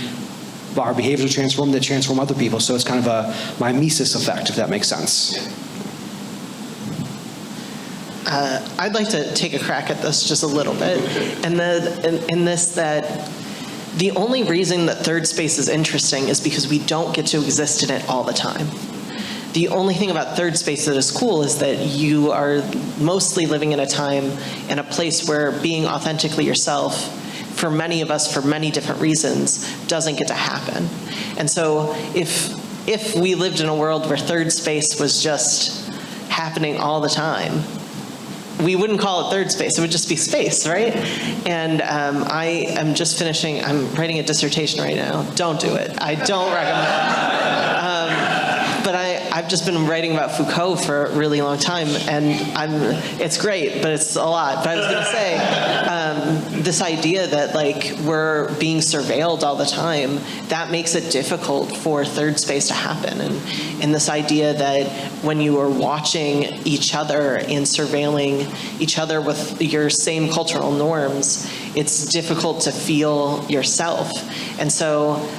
our behaviors are transformed that transform other people. So it's kind of a mimesis effect, if that makes sense. I'd like to take a crack at this just a little bit. And in this, that the only reason that Thirdspace is interesting is because we don't get to exist in it all the time. The only thing about Thirdspace that is cool is that you are mostly living in a time and a place where being authentically yourself, for many of us, for many different reasons, doesn't get to happen. And so if we lived in a world where Thirdspace was just happening all the time, we wouldn't call it Thirdspace, it would just be space, right? And I am just finishing, I'm writing a dissertation right now. Don't do it, I don't recommend it. But I've just been writing about Foucault for a really long time, and it's great, but it's a lot. But I was gonna say, this idea that like we're being surveilled all the time, that makes it difficult for Thirdspace to happen. And this idea that when you are watching each other and surveilling each other with your same cultural norms, it's difficult to feel yourself. And so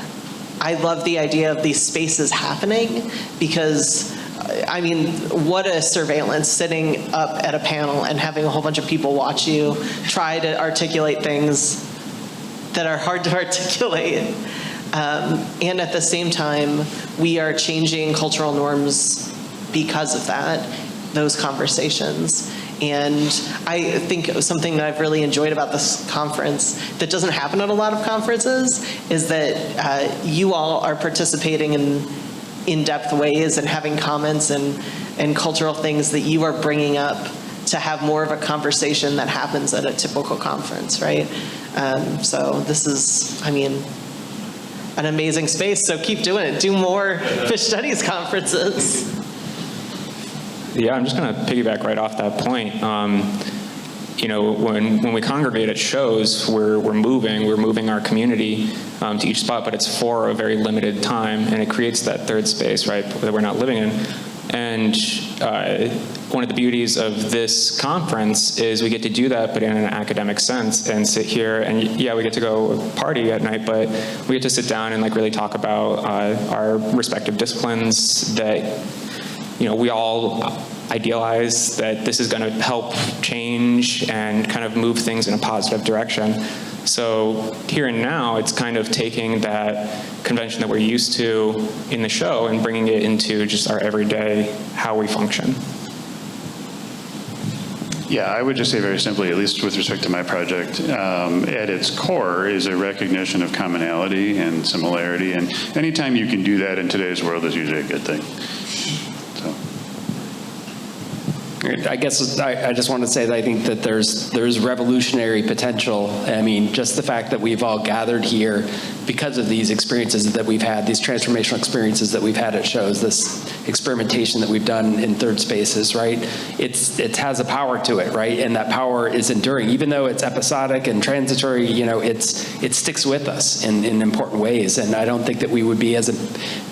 I love the idea of these spaces happening because, I mean, what a surveillance, sitting up at a panel and having a whole bunch of people watch you try to articulate things that are hard to articulate. And at the same time, we are changing cultural norms because of that, those conversations. And I think something that I've really enjoyed about this conference that doesn't happen at a lot of conferences is that you all are participating in in-depth ways and having comments and cultural things that you are bringing up to have more of a conversation that happens at a typical conference, right? So this is, I mean, an amazing space, so keep doing it. Do more Phish Studies conferences. Yeah, I'm just going to piggyback right off that point. You know, when we congregate at shows, we're moving our community to each spot, but it's for a very limited time, and it creates that third space, right, that we're not living in. And one of the beauties of this conference is we get to do that, but in an academic sense, and sit here, and yeah, we get to go party at night, but we get to sit down and like really talk about our respective disciplines that, you know, we all idealize that this is going to help change and kind of move things in a positive direction. So here and now, it's kind of taking that convention that we're used to in the show and bringing it into just our everyday, how we function. Yeah, I would just say very simply, at least with respect to my project, at its core is a recognition of commonality and similarity, and anytime you can do that in today's world is usually a good thing. I guess I just want to say that I think that there's revolutionary potential. I mean, just the fact that we've all gathered here because of these experiences that we've had, these transformational experiences that we've had at shows, this experimentation that we've done in Thirdspaces, right? It has a power to it, right? And that power is enduring, even though it's episodic and transitory. You know, it sticks with us in important ways. And I don't think that we would be as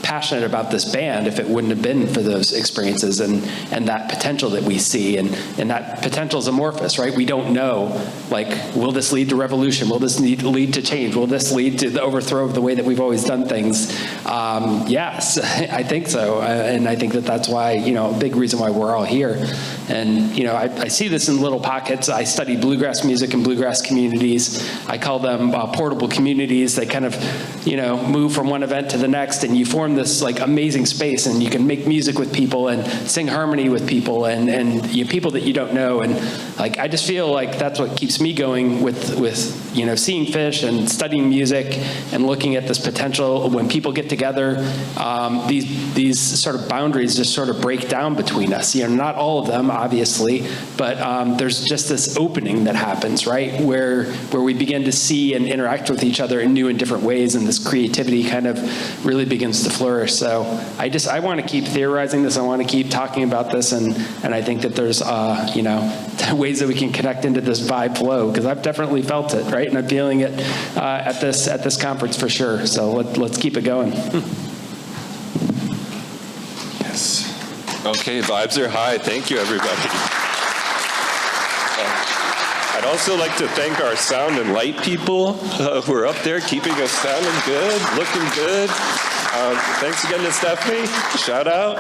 passionate about this band if it wouldn't have been for those experiences and that potential that we see. And that potential is amorphous, right? We don't know, like, will this lead to revolution? Will this lead to change? Will this lead to the overthrow of the way that we've always done things? Yes, I think so. And I think that that's why, you know, a big reason why we're all here. And, you know, I see this in little pockets. I study bluegrass music and bluegrass communities. I call them portable communities. They kind of, you know, move from one event to the next, and you form this like amazing space, and you can make music with people and sing harmony with people and you know, people that you don't know. And like, I just feel like that's what keeps me going with you know, seeing Phish and studying music and looking at this potential. When people get together, these sort of boundaries just sort of break down between us. You know, not all of them, obviously, but there's just this opening that happens, right, where we begin to see and interact with each other in new and different ways, and this creativity kind of really begins to flourish. flourish. So I want to keep theorizing this. I want to keep talking about this, and I think that there's ways that we can connect into this vibe flow, because I've definitely felt it, right? And I'm feeling it at this conference for sure. So let's keep it going. Yes. Okay, vibes are high. Thank you, everybody. I'd also like to thank our sound and light people who are up there keeping us sounding good, looking good. Thanks again to Stephanie. Shout out.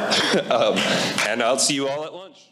And I'll see you all at lunch.